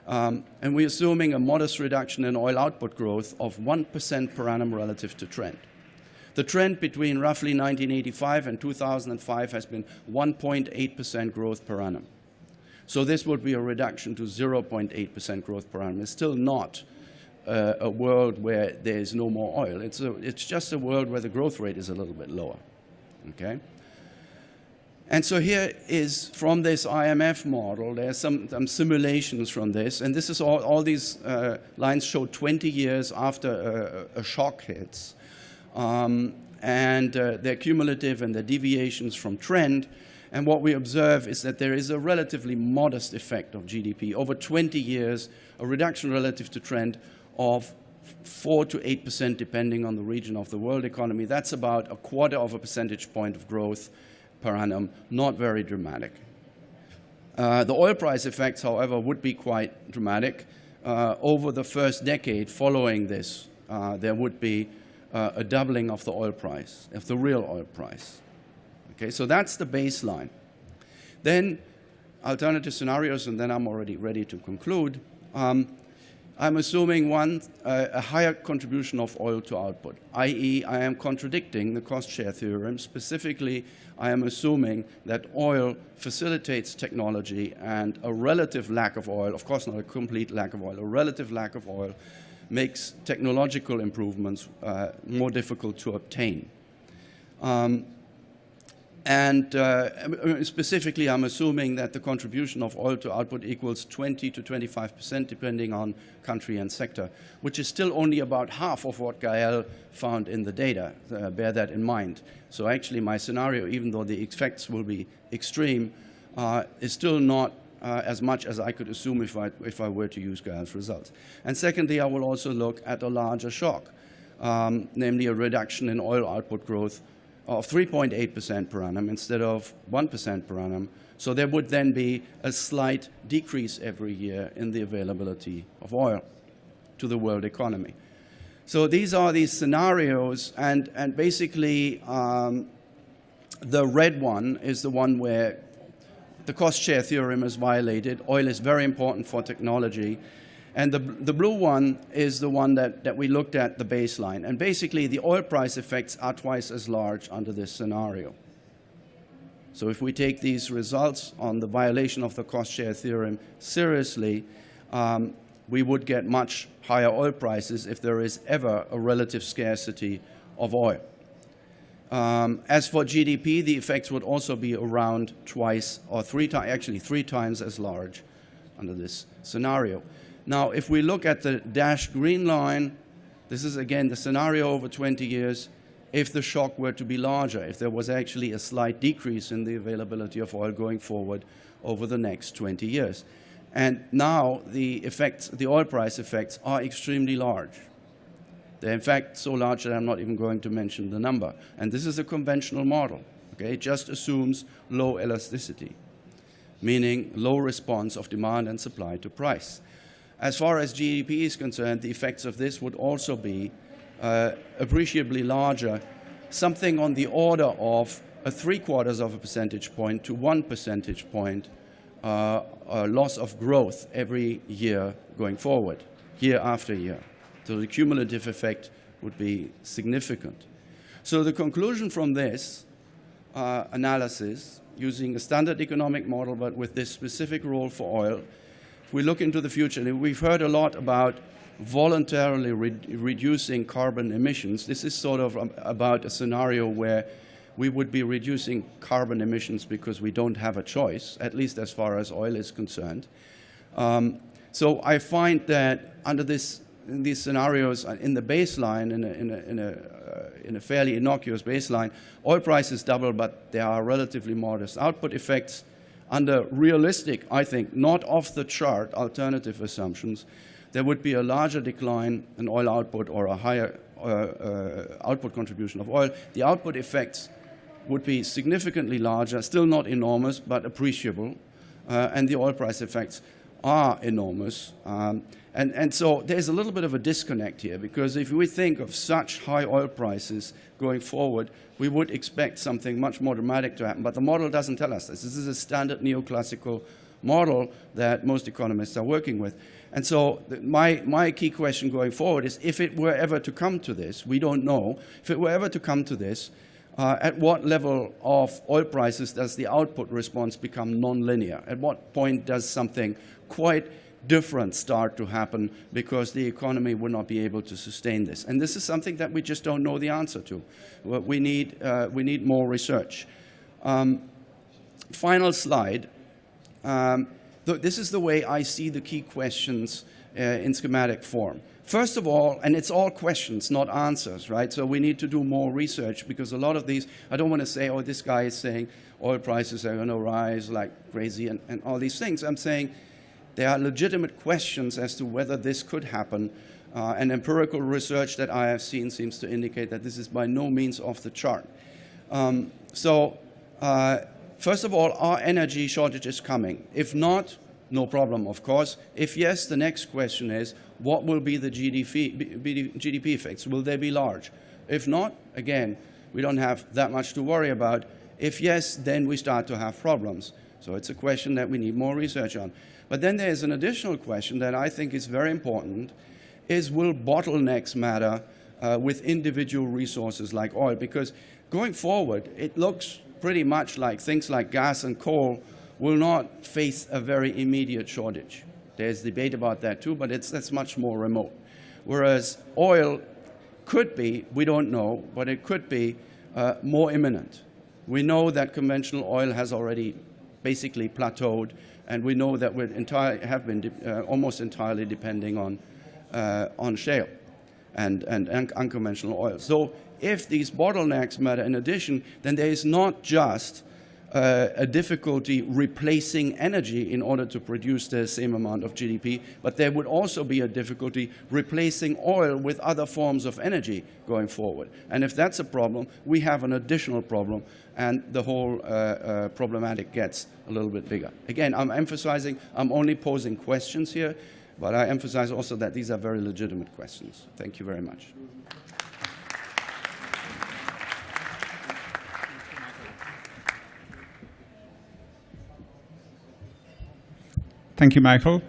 and we're assuming a modest reduction in oil output growth of 1% per annum relative to trend. The trend between roughly 1985 and 2005 has been 1.8% growth per annum. So this would be a reduction to 0.8% growth per annum. It's still not a world where there is no more oil. It's just a world where the growth rate is a little bit lower. Okay? And so here is, from this IMF model, there's some simulations from this, and this is all these lines show 20 years after a shock hits. And and they're cumulative and they're deviations from trend. And what we observe is that there is a relatively modest effect of GDP. Over 20 years, a reduction relative to trend of 4 to 8%, depending on the region of the world economy. That's about 1/4 of a percentage point of growth per annum, not very dramatic. The oil price effects, however, would be quite dramatic. Over the first decade following this, there would be a doubling of the oil price, of the real oil price. Okay, so that's the baseline. Then alternative scenarios, and then I'm already ready to conclude. I'm assuming a higher contribution of oil to output, i.e. I am contradicting the cost share theorem. Specifically, I am assuming that oil facilitates technology and a relative lack of oil, of course not a complete lack of oil, a relative lack of oil makes technological improvements more difficult to obtain. Specifically, I'm assuming that the contribution of oil to output equals 20 to 25%, depending on country and sector, which is still only about half of what Gael found in the data. Bear that in mind. So actually, my scenario, even though the effects will be extreme, is still not as much as I could assume if I were to use Gael's results. And secondly, I will also look at a larger shock, namely a reduction in oil output growth of 3.8% per annum instead of 1% per annum. So there would then be a slight decrease every year in the availability of oil to the world economy. So these are these scenarios, and basically the red one is the one where the cost share theorem is violated. Oil is very important for technology. And the blue one is the one that we looked at, the baseline. And basically, the oil price effects are twice as large under this scenario. So if we take these results on the violation of the cost share theorem seriously, we would get much higher oil prices if there is ever a relative scarcity of oil. As for GDP, the effects would also be around twice or three times as large under this scenario. Now, if we look at the dashed green line, this is again the scenario over 20 years. If the shock were to be larger, if there was actually a slight decrease in the availability of oil going forward over the next 20 years. And now the effects, the oil price effects, are extremely large. They're in fact so large that I'm not even going to mention the number. And this is a conventional model. Okay? It just assumes low elasticity, meaning low response of demand and supply to price. As far as GDP is concerned, the effects of this would also be appreciably larger, something on the order of 3/4 of a percentage point to 1 percentage point loss of growth every year going forward, year after year. So the cumulative effect would be significant. So the conclusion from this analysis, using a standard economic model but with this specific role for oil, if we look into the future, and we've heard a lot about voluntarily reducing carbon emissions. This is sort of about a scenario where we would be reducing carbon emissions because we don't have a choice, at least as far as oil is concerned. So I find that under these scenarios, in the baseline, in a fairly innocuous baseline, oil prices double, but there are relatively modest output effects. Under realistic, I think, not off-the-chart alternative assumptions, there would be a larger decline in oil output or a higher output contribution of oil. The output effects would be significantly larger, still not enormous, but appreciable. And the oil price effects are enormous. And so there's a little bit of a disconnect here, because if we think of such high oil prices going forward, we would expect something much more dramatic to happen. But the model doesn't tell us this. This is a standard neoclassical model that most economists are working with. And so my key question going forward is, if it were ever to come to this, we don't know, if it were ever to come to this, at what level of oil prices does the output response become nonlinear? At what point does something quite different start to happen because the economy would not be able to sustain this? And this is something that we just don't know the answer to. We need more research. Final slide. This is the way I see the key questions in schematic form. First of all, and it's all questions, not answers, right? So we need to do more research because a lot of these, I don't want to say, oh, this guy is saying oil prices are going to rise like crazy and all these things. I'm saying there are legitimate questions as to whether this could happen. And empirical research that I have seen seems to indicate that this is by no means off the chart. First of all, are energy shortages coming? If not, no problem, of course. If yes, the next question is, what will be the GDP effects? Will they be large? If not, again, we don't have that much to worry about. If yes, then we start to have problems. So it's a question that we need more research on. But then there's an additional question that I think is very important, is will bottlenecks matter with individual resources like oil? Because going forward, it looks pretty much like things like gas and coal will not face a very immediate shortage. There's debate about that too, but that's much more remote. Whereas oil could be, we don't know, but it could be more imminent. We know that conventional oil has already basically plateaued, and we know that we have been almost entirely depending on shale and unconventional oil. So if these bottlenecks matter in addition, then there is not just a difficulty replacing energy in order to produce the same amount of GDP, but there would also be a difficulty replacing oil with other forms of energy going forward. And if that's a problem, we have an additional problem, and the whole problematic gets a little bit bigger. Again, I'm emphasizing, I'm only posing questions here, but I emphasize also that these are very legitimate questions. Thank you very much. Thank you, Michael.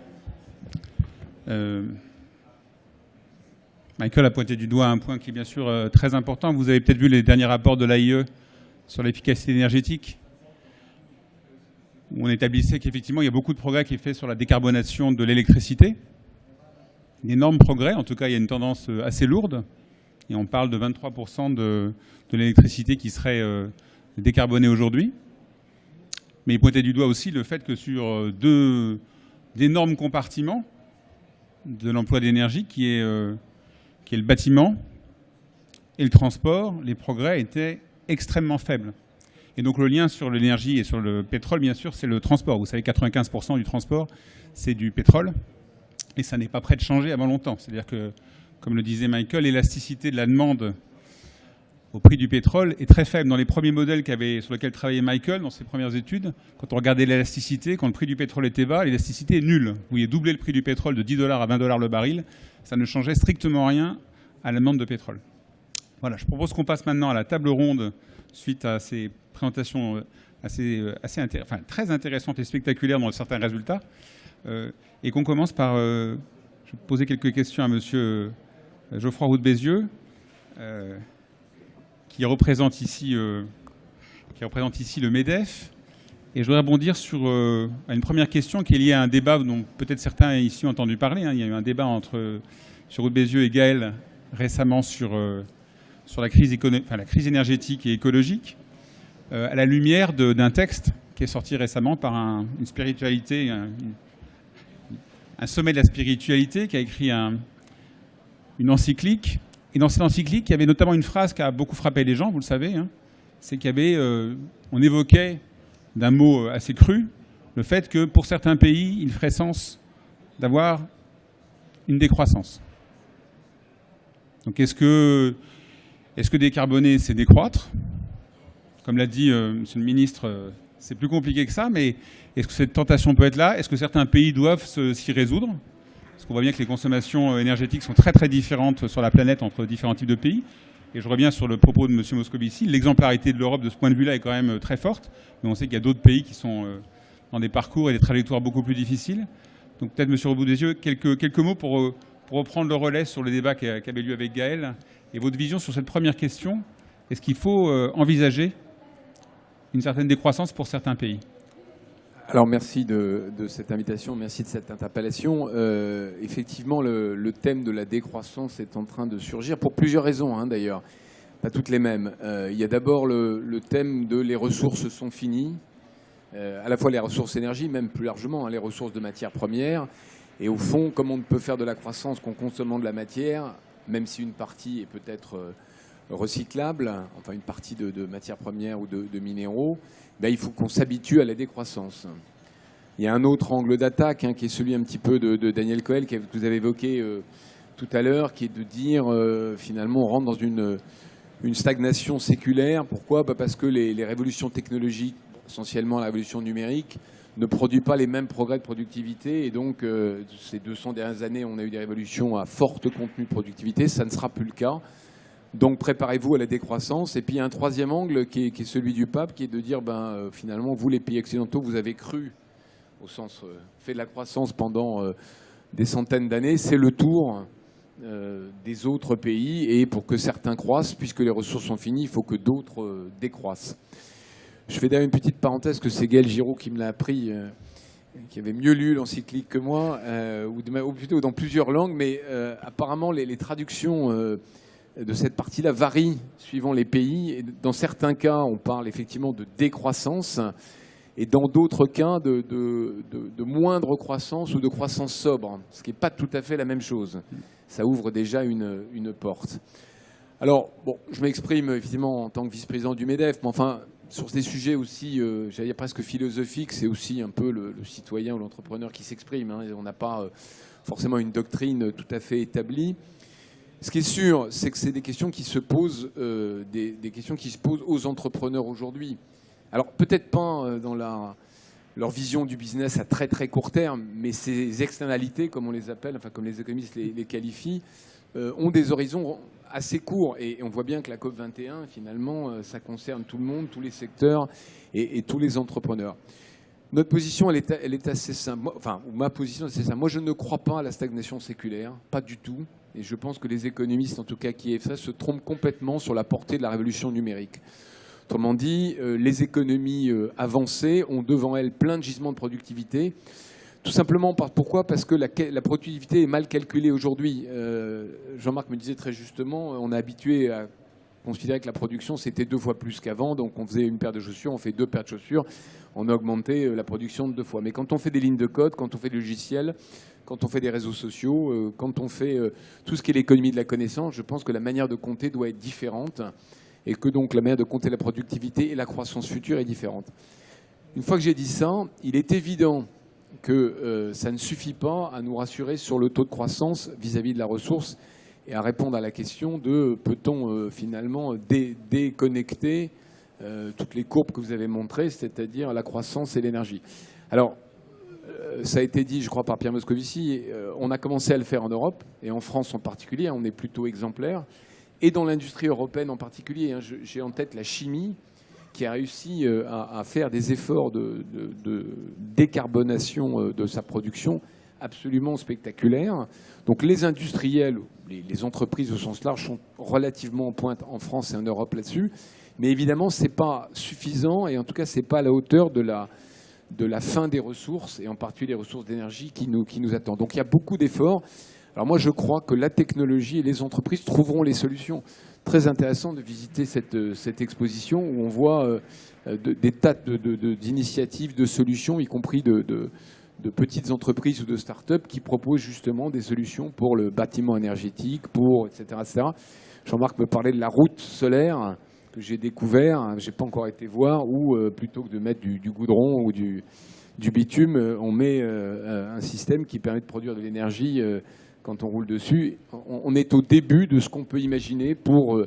Michael a pointé du doigt un point qui est bien sûr très important. Vous avez peut-être vu les derniers rapports de l'AIE sur l'efficacité énergétique, où on établissait qu'effectivement il y a beaucoup de progrès qui est fait sur la décarbonation de l'électricité. D'énormes progrès, en tout cas il y a une tendance assez lourde, et on parle de 23% de l'électricité qui serait décarbonée aujourd'hui. Mais il pointait du doigt aussi le fait que sur d'énormes compartiments de l'emploi d'énergie, qui est le bâtiment et le transport, les progrès étaient extrêmement faibles. Et donc le lien sur l'énergie et sur le pétrole, bien sûr, c'est le transport. Vous savez, 95% du transport, c'est du pétrole, et ça n'est pas prêt de changer avant longtemps. C'est-à-dire que, comme le disait Michael, l'élasticité de la demande au prix du pétrole est très faible. Dans les premiers modèles sur lesquels travaillait Michael, dans ses premières études, quand on regardait l'élasticité, quand le prix du pétrole était bas, l'élasticité est nulle. Vous voyez doubler le prix du pétrole de 10 $ à 20 $ le baril, ça ne changeait strictement rien à la demande de pétrole. Voilà, je propose qu'on passe maintenant à la table ronde suite à ces présentations très intéressantes et spectaculaires dans certains résultats. Et qu'on commence par... je vais poser quelques questions à monsieur Geoffroy Roux de Bézieux, qui représente ici le MEDEF. Et je voudrais rebondir sur une première question qui est liée à un débat dont peut-être certains ici ont entendu parler. Il y a eu un débat entre Roux de Bézieux et Gaël récemment sur la crise énergétique et écologique, à la lumière d'un texte qui est sorti récemment par une spiritualité, un sommet de la spiritualité qui a écrit une encyclique. Et dans cette encyclique, il y avait notamment une phrase qui a beaucoup frappé les gens, vous le savez, hein, c'est qu'il y avait, on évoquait d'un mot assez cru, le fait que pour certains pays, il ferait sens d'avoir une décroissance. Donc est-ce que décarboner, c'est décroître? Comme l'a dit monsieur le ministre, c'est plus compliqué que ça, mais est-ce que cette tentation peut être là? Est-ce que certains pays doivent s'y résoudre? Parce qu'on voit bien que les consommations énergétiques sont très très différentes sur la planète entre différents types de pays. Et je reviens sur le propos de M. Moscovici. L'exemplarité de l'Europe de ce point de vue-là est quand même très forte. Mais on sait qu'il y a d'autres pays qui sont dans des parcours et des trajectoires beaucoup plus difficiles. Donc peut-être, M. Roux des Yeux, quelques mots pour reprendre le relais sur le débat qui avait lieu avec Gaël. Et votre vision sur cette première question. Est-ce qu'il faut envisager une certaine décroissance pour certains pays? Alors merci de cette invitation, merci de cette interpellation. Effectivement, le thème de la décroissance est en train de surgir pour plusieurs raisons, hein, d'ailleurs, pas toutes les mêmes. Il y a d'abord le thème de les ressources sont finies, à la fois les ressources énergie, même plus largement, hein, les ressources de matières premières. Et au fond, comme on ne peut faire de la croissance qu'en consommant de la matière, même si une partie est peut-être recyclable, enfin une partie de matières premières ou de minéraux, ben, il faut qu'on s'habitue à la décroissance. Il y a un autre angle d'attaque qui est celui un petit peu de Daniel Coelho que vous avez évoqué tout à l'heure, qui est de dire finalement on rentre dans une stagnation séculaire. Pourquoi ? Parce que les révolutions technologiques, essentiellement la révolution numérique, ne produit pas les mêmes progrès de productivité. Et donc, ces 200 dernières années, on a eu des révolutions à forte contenu de productivité. Ça ne sera plus le cas. Donc, préparez-vous à la décroissance. Et puis, il y a un troisième angle qui est celui du pape, qui est de dire, finalement, vous, les pays occidentaux, vous avez cru, au sens fait de la croissance pendant des centaines d'années. C'est le tour des autres pays. Et pour que certains croissent, puisque les ressources sont finies, il faut que d'autres décroissent. Je fais d'ailleurs une petite parenthèse que c'est Gaël Giraud qui me l'a appris, qui avait mieux lu l'encyclique que moi, ou plutôt dans plusieurs langues, mais apparemment les traductions de cette partie-là varient suivant les pays. Et dans certains cas, on parle effectivement de décroissance, et dans d'autres cas de moindre croissance ou de croissance sobre, ce qui n'est pas tout à fait la même chose. Ça ouvre déjà une porte. Alors, bon, je m'exprime évidemment en tant que vice-président du MEDEF, mais enfin, sur des sujets aussi, j'allais dire presque philosophiques, c'est aussi un peu le citoyen ou l'entrepreneur qui s'exprime. Hein. On n'a pas forcément une doctrine tout à fait établie. Ce qui est sûr, c'est que c'est des questions qui se posent, des questions qui se posent aux entrepreneurs aujourd'hui. Alors peut-être pas dans leur vision du business à très très court terme, mais ces externalités, comme on les appelle, enfin comme les économistes les qualifient, ont des horizons assez courts. Et on voit bien que la COP21, finalement, ça concerne tout le monde, tous les secteurs et tous les entrepreneurs. Notre position, elle est assez simple. Enfin, ma position, c'est ça. Moi, je ne crois pas à la stagnation séculaire, pas du tout. Et je pense que les économistes, en tout cas qui ça, se trompent complètement sur la portée de la révolution numérique. Autrement dit, les économies avancées ont devant elles plein de gisements de productivité. Tout simplement, pourquoi ? Parce que la productivité est mal calculée aujourd'hui. Jean-Marc me disait très justement, on est habitué à considérer que la production, c'était 2 fois plus qu'avant. Donc, on faisait une paire de chaussures, on fait 2 paires de chaussures. On a augmenté la production de 2 fois. Mais quand on fait des lignes de code, quand on fait des logiciels, quand on fait des réseaux sociaux, quand on fait tout ce qui est l'économie de la connaissance, je pense que la manière de compter doit être différente. Et que donc la manière de compter la productivité et la croissance future est différente. Une fois que j'ai dit ça, il est évident que ça ne suffit pas à nous rassurer sur le taux de croissance vis-à-vis de la ressource et à répondre à la question de peut-on finalement déconnecter toutes les courbes que vous avez montrées, c'est-à-dire la croissance et l'énergie. Alors, ça a été dit, je crois, par Pierre Moscovici, on a commencé à le faire en Europe, et en France en particulier, on est plutôt exemplaire, et dans l'industrie européenne en particulier. J'ai en tête la chimie, qui a réussi à faire des efforts de décarbonation de sa production absolument spectaculaires. Donc les industriels, les entreprises au sens large sont relativement en pointe en France et en Europe là-dessus. Mais évidemment, ce n'est pas suffisant et en tout cas, ce n'est pas à la hauteur de la fin des ressources et en particulier des ressources d'énergie qui nous attendent. Donc il y a beaucoup d'efforts. Alors moi, je crois que la technologie et les entreprises trouveront les solutions. Très intéressant de visiter cette exposition où on voit des tas d'initiatives, de solutions, y compris de petites entreprises ou de start-up qui proposent justement des solutions pour le bâtiment énergétique, etc., etc. Jean-Marc me parlait de la route solaire que j'ai découvert, je n'ai pas encore été voir, où plutôt que de mettre du goudron ou du bitume, on met un système qui permet de produire de l'énergie quand on roule dessus. On est au début de ce qu'on peut imaginer pour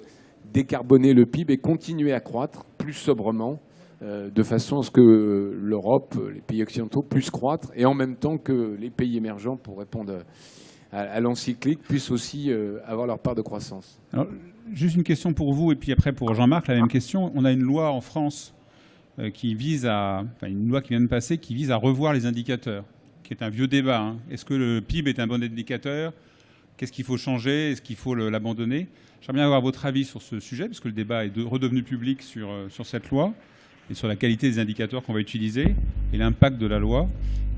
décarboner le PIB et continuer à croître plus sobrement, de façon à ce que l'Europe, les pays occidentaux puissent croître et en même temps que les pays émergents, pour répondre à l'encyclique, puissent aussi avoir leur part de croissance. Alors, juste une question pour vous et puis après pour Jean-Marc, la même question. On a une loi en France une loi qui vient de passer qui vise à revoir les indicateurs, qui est un vieux débat. Hein. Est-ce que le PIB est un bon indicateur ? Qu'est-ce qu'il faut changer ? Est-ce qu'il faut l'abandonner ? J'aimerais bien avoir votre avis sur ce sujet, parce que le débat est redevenu public sur cette loi et sur la qualité des indicateurs qu'on va utiliser et l'impact de la loi.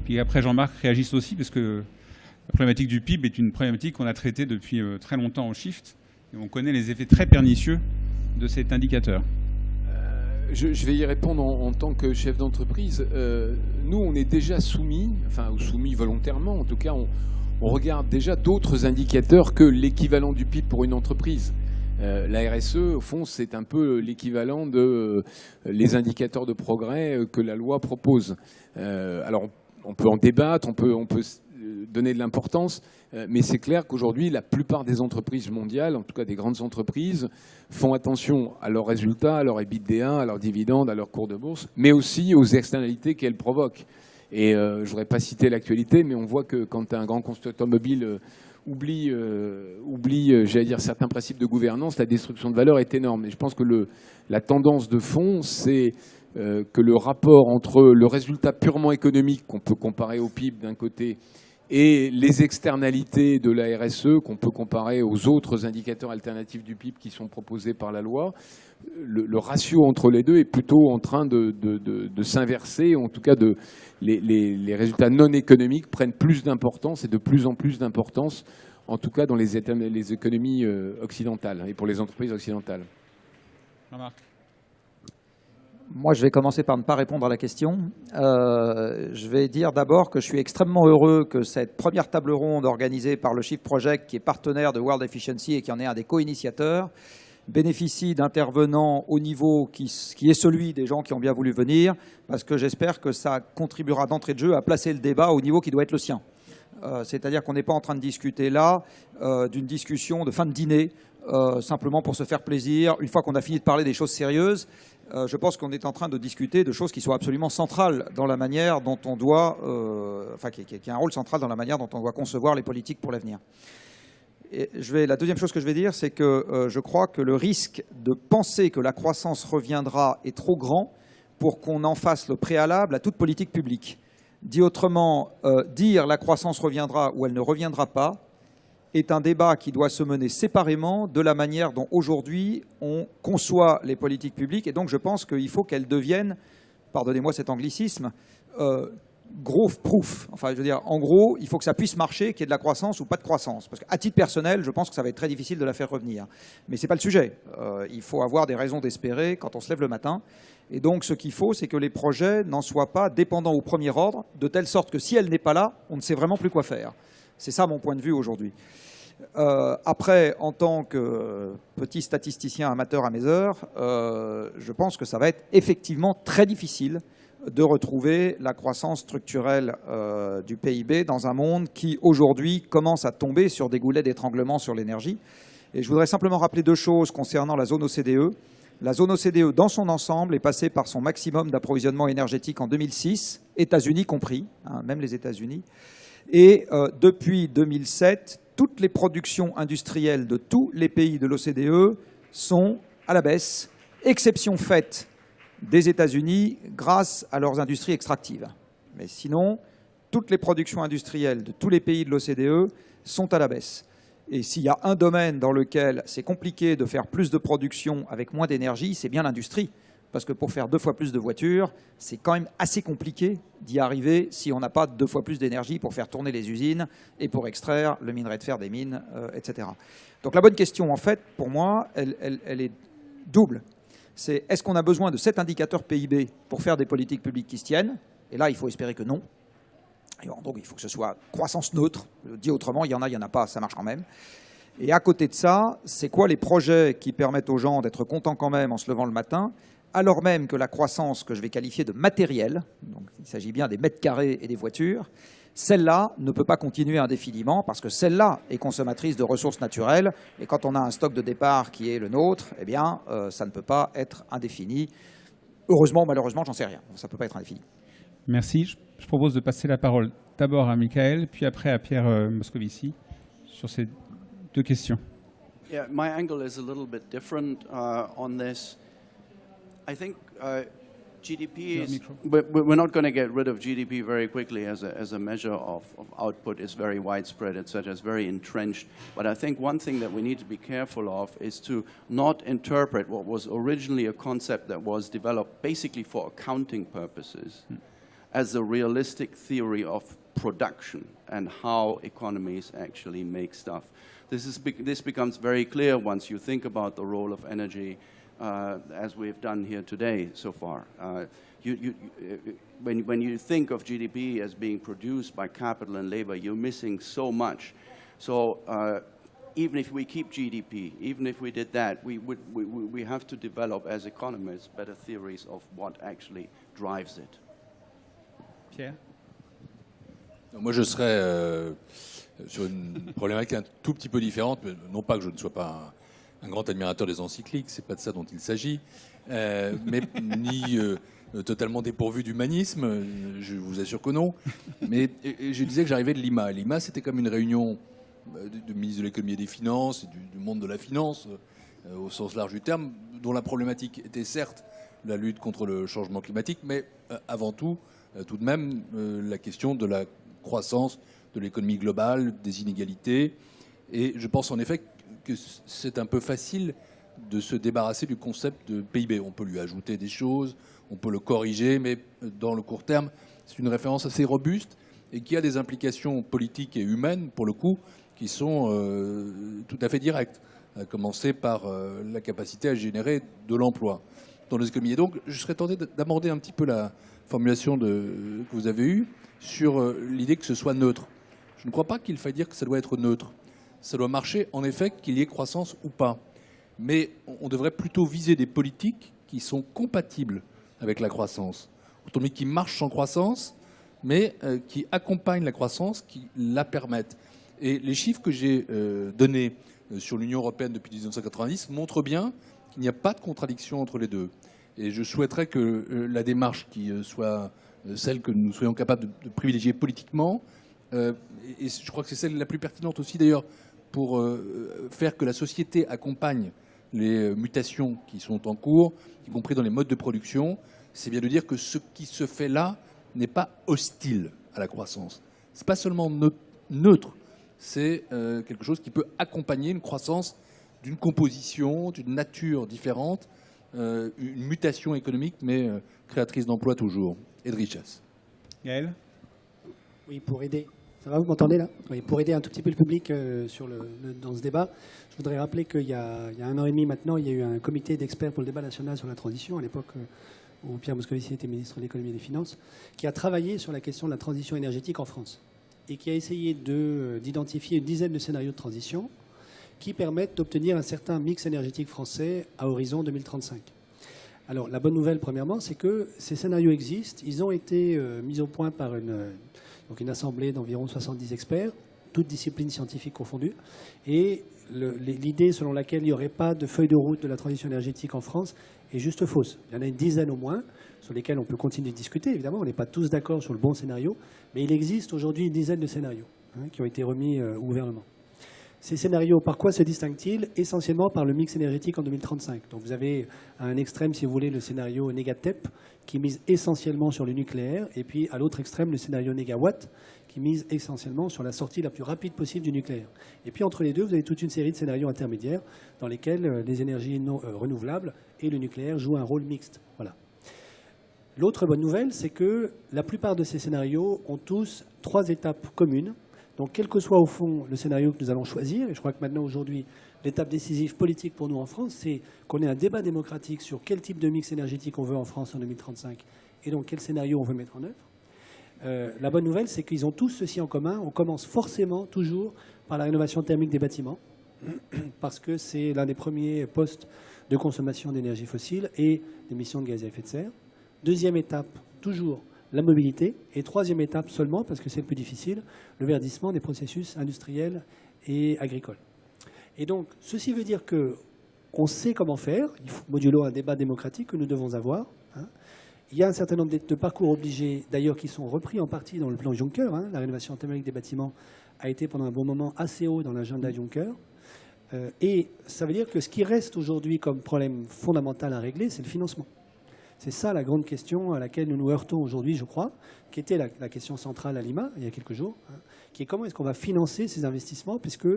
Puis après, Jean-Marc réagisse aussi, parce que la problématique du PIB est une problématique qu'on a traitée depuis très longtemps au Shift. Et on connaît les effets très pernicieux de cet indicateur. Je vais y répondre en tant que chef d'entreprise. Nous, on est déjà soumis, ou soumis volontairement, en tout cas, on regarde déjà d'autres indicateurs que l'équivalent du PIB pour une entreprise. La RSE, au fond, c'est un peu l'équivalent de les indicateurs de progrès que la loi propose. Alors, on peut en débattre, on peut donner de l'importance, mais c'est clair qu'aujourd'hui, la plupart des entreprises mondiales, en tout cas des grandes entreprises, font attention à leurs résultats, à leur EBITDA, à leurs dividendes, à leur cours de bourse, mais aussi aux externalités qu'elles provoquent. Et je ne voudrais pas citer l'actualité, mais on voit que quand un grand constructeur automobile oublie j'allais dire, certains principes de gouvernance, la destruction de valeur est énorme. Et je pense que la tendance de fond, c'est que le rapport entre le résultat purement économique qu'on peut comparer au PIB d'un côté et les externalités de la RSE qu'on peut comparer aux autres indicateurs alternatifs du PIB qui sont proposés par la loi, le ratio entre les deux est plutôt en train de s'inverser. En tout cas, les résultats non économiques prennent plus d'importance et de plus en plus d'importance, en tout cas dans les économies occidentales et pour les entreprises occidentales. Jean-Marc. Moi, je vais commencer par ne pas répondre à la question. Je vais dire d'abord que je suis extrêmement heureux que cette première table ronde organisée par le Shift Project, qui est partenaire de World Efficiency et qui en est un des co-initiateurs, bénéficie d'intervenants au niveau qui est celui des gens qui ont bien voulu venir, parce que j'espère que ça contribuera d'entrée de jeu à placer le débat au niveau qui doit être le sien. C'est-à-dire qu'on n'est pas en train de discuter là d'une discussion de fin de dîner, simplement pour se faire plaisir, une fois qu'on a fini de parler des choses sérieuses. Je pense qu'on est en train de discuter de choses qui sont absolument centrales dans la manière dont on doit, qui a un rôle central dans la manière dont on doit concevoir les politiques pour l'avenir. La deuxième chose que je vais dire, c'est que je crois que le risque de penser que la croissance reviendra est trop grand pour qu'on en fasse le préalable à toute politique publique. Dit autrement, dire la croissance reviendra ou elle ne reviendra pas est un débat qui doit se mener séparément de la manière dont aujourd'hui on conçoit les politiques publiques. Et donc je pense qu'il faut qu'elles deviennent, pardonnez-moi cet anglicisme, growth proof. Enfin, je veux dire, en gros, il faut que ça puisse marcher, qu'il y ait de la croissance ou pas de croissance. Parce qu'à titre personnel, je pense que ça va être très difficile de la faire revenir. Mais ce n'est pas le sujet. Il faut avoir des raisons d'espérer quand on se lève le matin. Et donc ce qu'il faut, c'est que les projets n'en soient pas dépendants au premier ordre, de telle sorte que si elle n'est pas là, on ne sait vraiment plus quoi faire. C'est ça mon point de vue aujourd'hui. Après, en tant que petit statisticien amateur à mes heures, je pense que ça va être effectivement très difficile de retrouver la croissance structurelle du PIB dans un monde qui, aujourd'hui, commence à tomber sur des goulets d'étranglement sur l'énergie. Et je voudrais simplement rappeler deux choses concernant la zone OCDE. La zone OCDE, dans son ensemble, est passée par son maximum d'approvisionnement énergétique en 2006, États-Unis compris, même les États-Unis. Et depuis 2007, toutes les productions industrielles de tous les pays de l'OCDE sont à la baisse, exception faite des États-Unis grâce à leurs industries extractives. Mais sinon, toutes les productions industrielles de tous les pays de l'OCDE sont à la baisse. Et s'il y a un domaine dans lequel c'est compliqué de faire plus de production avec moins d'énergie, c'est bien l'industrie. Parce que pour faire 2 fois plus de voitures, c'est quand même assez compliqué d'y arriver si on n'a pas 2 fois plus d'énergie pour faire tourner les usines et pour extraire le minerai de fer des mines, etc. Donc la bonne question, en fait, pour moi, elle est double. C'est est-ce qu'on a besoin de cet indicateur PIB pour faire des politiques publiques qui se tiennent? Et là, il faut espérer que non. Et donc il faut que ce soit croissance neutre. Dit autrement, il y en a pas, ça marche quand même. Et à côté de ça, c'est quoi les projets qui permettent aux gens d'être contents quand même en se levant le matin, alors même que la croissance que je vais qualifier de matérielle, donc il s'agit bien des mètres carrés et des voitures, celle-là ne peut pas continuer indéfiniment parce que celle-là est consommatrice de ressources naturelles. Et quand on a un stock de départ qui est le nôtre, eh bien, ça ne peut pas être indéfini. Heureusement, malheureusement, j'en sais rien. Ça ne peut pas être indéfini. Merci. Je propose de passer la parole d'abord à Michael, puis après à Pierre Moscovici sur ces 2 questions. Yeah, my angle is a little bit different on this. I think GDP is, we're not going to get rid of GDP very quickly as a measure of output. It's very widespread, etc. It's very entrenched. But I think one thing that we need to be careful of is to not interpret what was originally a concept that was developed basically for accounting purposes as a realistic theory of production and how economies actually make stuff. This becomes very clear once you think about the role of energy as we've done here today so far. When you think of GDP as being produced by capital and labor, you're missing so much. So even if we keep GDP, even if we did that, we have to develop as economists better theories of what actually drives it. Pierre? Moi, je serais sur une problématique un tout petit peu différente, mais non pas que je ne sois pas un grand admirateur des encycliques, c'est pas de ça dont il s'agit, mais ni totalement dépourvu d'humanisme, je vous assure que non. Mais je disais que j'arrivais de Lima. Lima, c'était comme une réunion du ministre de l'économie et des finances, du monde de la finance, au sens large du terme, dont la problématique était certes la lutte contre le changement climatique, mais avant tout, tout de même, la question de la croissance de l'économie globale, des inégalités. Et je pense en effet que c'est un peu facile de se débarrasser du concept de PIB. On peut lui ajouter des choses, on peut le corriger, mais dans le court terme, c'est une référence assez robuste et qui a des implications politiques et humaines, pour le coup, qui sont tout à fait directes, à commencer par la capacité à générer de l'emploi dans les économies. Et donc, je serais tenté d'aborder un petit peu la formulation que vous avez eue sur l'idée que ce soit neutre. Je ne crois pas qu'il faille dire que ça doit être neutre. Ça doit marcher, en effet, qu'il y ait croissance ou pas. Mais on devrait plutôt viser des politiques qui sont compatibles avec la croissance. Autrement dit, qui marchent sans croissance, mais qui accompagnent la croissance, qui la permettent. Et les chiffres que j'ai donnés sur l'Union européenne depuis 1990 montrent bien qu'il n'y a pas de contradiction entre les deux. Et je souhaiterais que la démarche qui soit celle que nous soyons capables de privilégier politiquement, et je crois que c'est celle la plus pertinente aussi d'ailleurs pour faire que la société accompagne les mutations qui sont en cours, y compris dans les modes de production, c'est bien de dire que ce qui se fait là n'est pas hostile à la croissance. C'est pas seulement neutre, c'est quelque chose qui peut accompagner une croissance d'une composition, d'une nature différente, une mutation économique, mais créatrice d'emplois toujours, et de richesse. Gaël? Oui, pour aider. Ça va, vous m'entendez là? Oui, pour aider un tout petit peu le public dans ce débat, je voudrais rappeler qu'il y a 1 an et demi maintenant, il y a eu un comité d'experts pour le débat national sur la transition, à l'époque où Pierre Moscovici était ministre de l'économie et des finances, qui a travaillé sur la question de la transition énergétique en France et qui a essayé d'identifier une dizaine de scénarios de transition qui permettent d'obtenir un certain mix énergétique français à horizon 2035. Alors, la bonne nouvelle, premièrement, c'est que ces scénarios existent. Ils ont été mis au point par une assemblée d'environ 70 experts, toutes disciplines scientifiques confondues. Et l'idée selon laquelle il n'y aurait pas de feuille de route de la transition énergétique en France est juste fausse. Il y en a une dizaine au moins, sur lesquels on peut continuer de discuter. Évidemment, on n'est pas tous d'accord sur le bon scénario, mais il existe aujourd'hui une dizaine de scénarios qui ont été remis au gouvernement. Ces scénarios, par quoi se distinguent-ils? Essentiellement par le mix énergétique en 2035. Donc vous avez à un extrême, si vous voulez, le scénario Négatep, qui mise essentiellement sur le nucléaire, et puis à l'autre extrême, le scénario Négawatt, qui mise essentiellement sur la sortie la plus rapide possible du nucléaire. Et puis entre les deux, vous avez toute une série de scénarios intermédiaires dans lesquels les énergies non renouvelables et le nucléaire jouent un rôle mixte. Voilà. L'autre bonne nouvelle, c'est que la plupart de ces scénarios ont tous 3 étapes communes. Donc, quel que soit au fond le scénario que nous allons choisir, et je crois que maintenant, aujourd'hui, l'étape décisive politique pour nous en France, c'est qu'on ait un débat démocratique sur quel type de mix énergétique on veut en France en 2035, et donc quel scénario on veut mettre en œuvre. La bonne nouvelle, c'est qu'ils ont tous ceci en commun. On commence forcément toujours par la rénovation thermique des bâtiments, parce que c'est l'un des premiers postes de consommation d'énergie fossile et d'émissions de gaz à effet de serre. Deuxième étape, toujours la mobilité. Et troisième étape seulement, parce que c'est le plus difficile, le verdissement des processus industriels et agricoles. Et donc, ceci veut dire qu'on sait comment faire, modulo un débat démocratique que nous devons avoir. Il y a un certain nombre de parcours obligés, d'ailleurs, qui sont repris en partie dans le plan Juncker. La rénovation thermique des bâtiments a été pendant un bon moment assez haut dans l'agenda Juncker. Et ça veut dire que ce qui reste aujourd'hui comme problème fondamental à régler, c'est le financement. C'est ça la grande question à laquelle nous nous heurtons aujourd'hui, je crois, qui était la question centrale à Lima, il y a quelques jours, qui est comment est-ce qu'on va financer ces investissements, puisque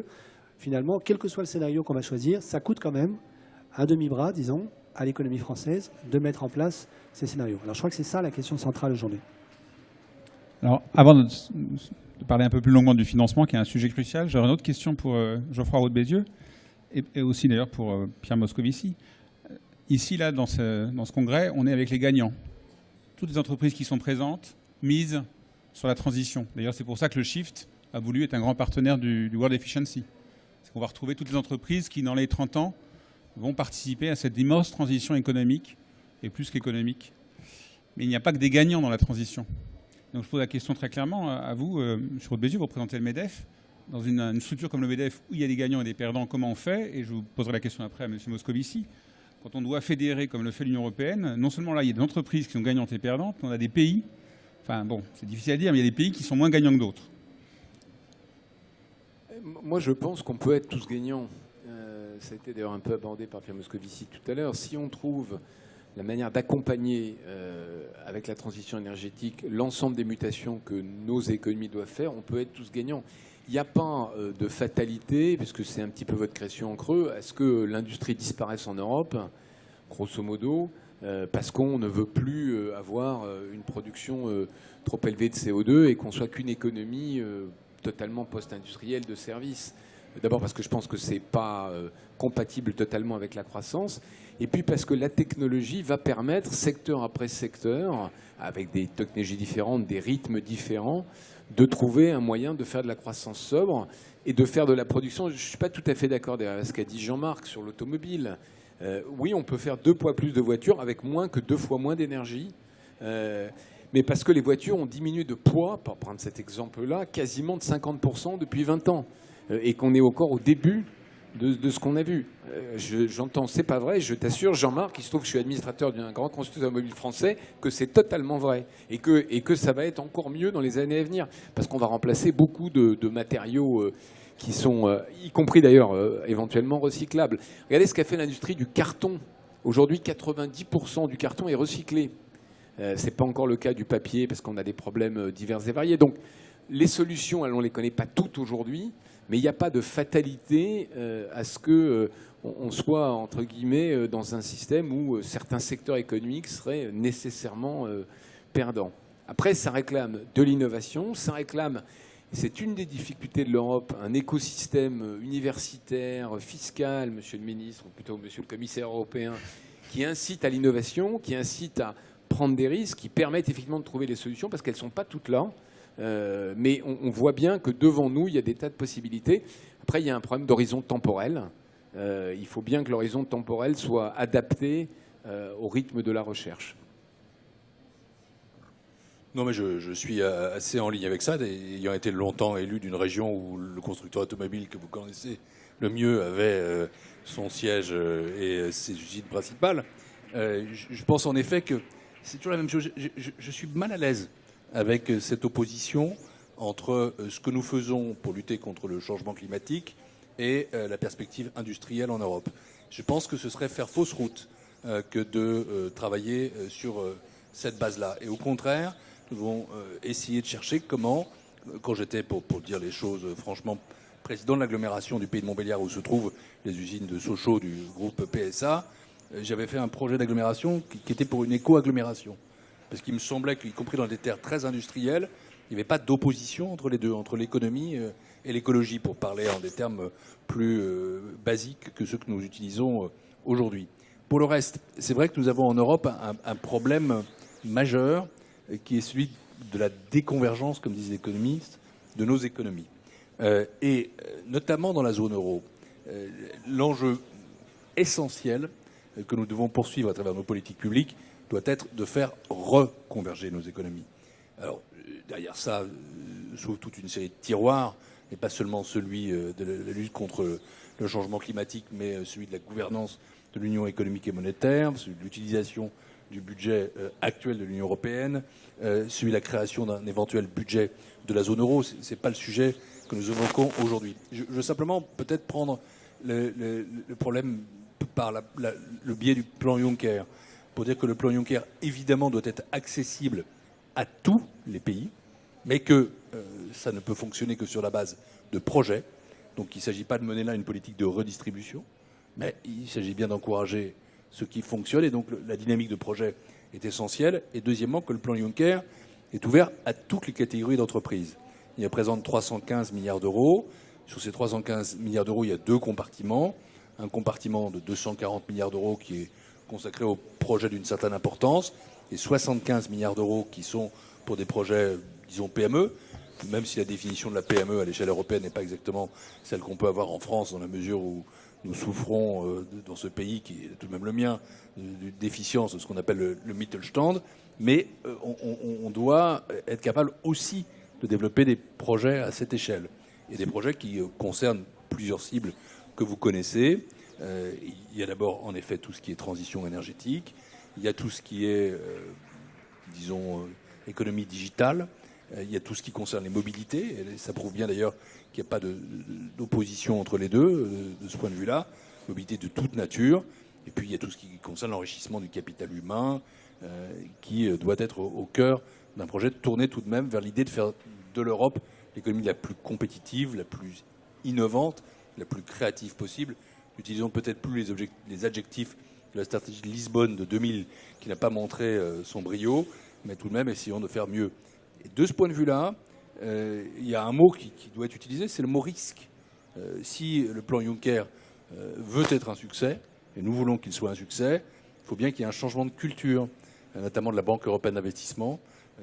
finalement, quel que soit le scénario qu'on va choisir, ça coûte quand même un demi-bras, disons, à l'économie française de mettre en place ces scénarios. Alors je crois que c'est ça la question centrale aujourd'hui. Alors, avant de parler un peu plus longuement du financement, qui est un sujet crucial, j'aurais une autre question pour Geoffroy Roux de Bézieux, et aussi d'ailleurs pour Pierre Moscovici. Ici, là, dans ce congrès, on est avec les gagnants. Toutes les entreprises qui sont présentes misent sur la transition. D'ailleurs, c'est pour ça que le Shift a voulu être un grand partenaire du World Efficiency. C'est qu'on va retrouver toutes les entreprises qui, dans les 30 ans, vont participer à cette immense transition économique, et plus qu'économique. Mais il n'y a pas que des gagnants dans la transition. Donc je pose la question très clairement à vous, M. Roth-Bézieux, vous représentez le MEDEF. Dans une structure comme le MEDEF, où il y a des gagnants et des perdants, comment on fait? Et je vous poserai la question après à M. Moscovici. Quand on doit fédérer, comme le fait l'Union européenne, non seulement là, il y a des entreprises qui sont gagnantes et perdantes, mais on a des pays, enfin bon, c'est difficile à dire, mais il y a des pays qui sont moins gagnants que d'autres. Moi, je pense qu'on peut être tous gagnants. Ça a été d'ailleurs un peu abordé par Pierre Moscovici tout à l'heure. Si on trouve la manière d'accompagner avec la transition énergétique l'ensemble des mutations que nos économies doivent faire, on peut être tous gagnants. Il n'y a pas de fatalité, puisque c'est un petit peu votre question en creux, à ce que l'industrie disparaisse en Europe, grosso modo, parce qu'on ne veut plus avoir une production trop élevée de CO2 et qu'on soit qu'une économie totalement post-industrielle de services. D'abord parce que je pense que ce n'est pas compatible totalement avec la croissance, et puis parce que la technologie va permettre, secteur après secteur, avec des technologies différentes, des rythmes différents, de trouver un moyen de faire de la croissance sobre et de faire de la production. Je ne suis pas tout à fait d'accord avec ce qu'a dit Jean-Marc sur l'automobile. Oui, on peut faire 2 fois plus de voitures avec moins que 2 fois moins d'énergie. Mais parce que les voitures ont diminué de poids, pour prendre cet exemple-là, quasiment de 50% depuis 20 ans. Et qu'on est encore au début de ce qu'on a vu. J'entends, c'est pas vrai, je t'assure, Jean-Marc, il se trouve que je suis administrateur d'un grand constructeur automobile français, que c'est totalement vrai. Et que ça va être encore mieux dans les années à venir. Parce qu'on va remplacer beaucoup de matériaux qui sont, y compris d'ailleurs, éventuellement recyclables. Regardez ce qu'a fait l'industrie du carton. Aujourd'hui, 90% du carton est recyclé. C'est pas encore le cas du papier, parce qu'on a des problèmes divers et variés. Donc, les solutions, on ne les connaît pas toutes aujourd'hui. Mais il n'y a pas de fatalité à ce qu'on soit, entre guillemets, dans un système où certains secteurs économiques seraient nécessairement perdants. Après, ça réclame de l'innovation, ça réclame, c'est une des difficultés de l'Europe, un écosystème universitaire, fiscal, monsieur le ministre, ou plutôt monsieur le commissaire européen, qui incite à l'innovation, qui incite à prendre des risques, qui permettent effectivement de trouver des solutions, parce qu'elles ne sont pas toutes là. Mais on voit bien que devant nous, il y a des tas de possibilités. Après, il y a un problème d'horizon temporel. Il faut bien que l'horizon temporel soit adapté au rythme de la recherche. Non, mais je suis assez en ligne avec ça, ayant été longtemps élu d'une région où le constructeur automobile que vous connaissez le mieux avait son siège et ses usines principales. Je pense en effet que c'est toujours la même chose. Je suis mal à l'aise avec cette opposition entre ce que nous faisons pour lutter contre le changement climatique et la perspective industrielle en Europe. Je pense que ce serait faire fausse route que de travailler sur cette base-là. Et au contraire, nous devons essayer de chercher comment, quand j'étais, pour dire les choses franchement, président de l'agglomération du pays de Montbéliard où se trouvent les usines de Sochaux du groupe PSA, j'avais fait un projet d'agglomération qui était pour une éco-agglomération. Parce qu'il me semblait qu'y compris dans des terres très industrielles, il n'y avait pas d'opposition entre les deux, entre l'économie et l'écologie, pour parler en des termes plus basiques que ceux que nous utilisons aujourd'hui. Pour le reste, c'est vrai que nous avons en Europe un problème majeur qui est celui de la déconvergence, comme disent les économistes, de nos économies. Et notamment dans la zone euro, l'enjeu essentiel que nous devons poursuivre à travers nos politiques publiques doit être de faire reconverger nos économies. Alors, derrière ça s'ouvre toute une série de tiroirs, et pas seulement celui de la lutte contre le changement climatique, mais celui de la gouvernance de l'Union économique et monétaire, celui de l'utilisation du budget actuel de l'Union européenne, celui de la création d'un éventuel budget de la zone euro. Ce n'est pas le sujet que nous évoquons aujourd'hui. Je veux simplement peut-être prendre le problème par le biais du plan Juncker, pour dire que le plan Juncker, évidemment, doit être accessible à tous les pays, mais que ça ne peut fonctionner que sur la base de projets. Donc il ne s'agit pas de mener là une politique de redistribution, mais il s'agit bien d'encourager ce qui fonctionne. Et donc la dynamique de projet est essentielle. Et deuxièmement, que le plan Juncker est ouvert à toutes les catégories d'entreprises. Il représente 315 milliards d'euros. Sur ces 315 milliards d'euros, il y a 2 compartiments. Un compartiment de 240 milliards d'euros qui est consacrés aux projets d'une certaine importance et 75 milliards d'euros qui sont pour des projets, disons, PME, même si la définition de la PME à l'échelle européenne n'est pas exactement celle qu'on peut avoir en France, dans la mesure où nous souffrons dans ce pays, qui est tout de même le mien, d'une déficience de ce qu'on appelle le Mittelstand. Mais on doit être capable aussi de développer des projets à cette échelle. Et des projets qui concernent plusieurs cibles que vous connaissez. Il y a d'abord, en effet, tout ce qui est transition énergétique. Il y a tout ce qui est, disons, économie digitale. Il y a tout ce qui concerne les mobilités. Et ça prouve bien d'ailleurs qu'il n'y a pas d'opposition entre les deux, de ce point de vue-là. Mobilité de toute nature. Et puis il y a tout ce qui concerne l'enrichissement du capital humain, qui doit être au cœur d'un projet tourné tout de même vers l'idée de faire de l'Europe l'économie la plus compétitive, la plus innovante, la plus créative possible. N'utilisons peut-être plus les adjectifs de la stratégie de Lisbonne de 2000 qui n'a pas montré son brio, mais tout de même essayons de faire mieux. Et de ce point de vue-là, il y a un mot qui doit être utilisé, c'est le mot risque. Si le plan Juncker veut être un succès, et nous voulons qu'il soit un succès, il faut bien qu'il y ait un changement de culture, notamment de la Banque européenne d'investissement,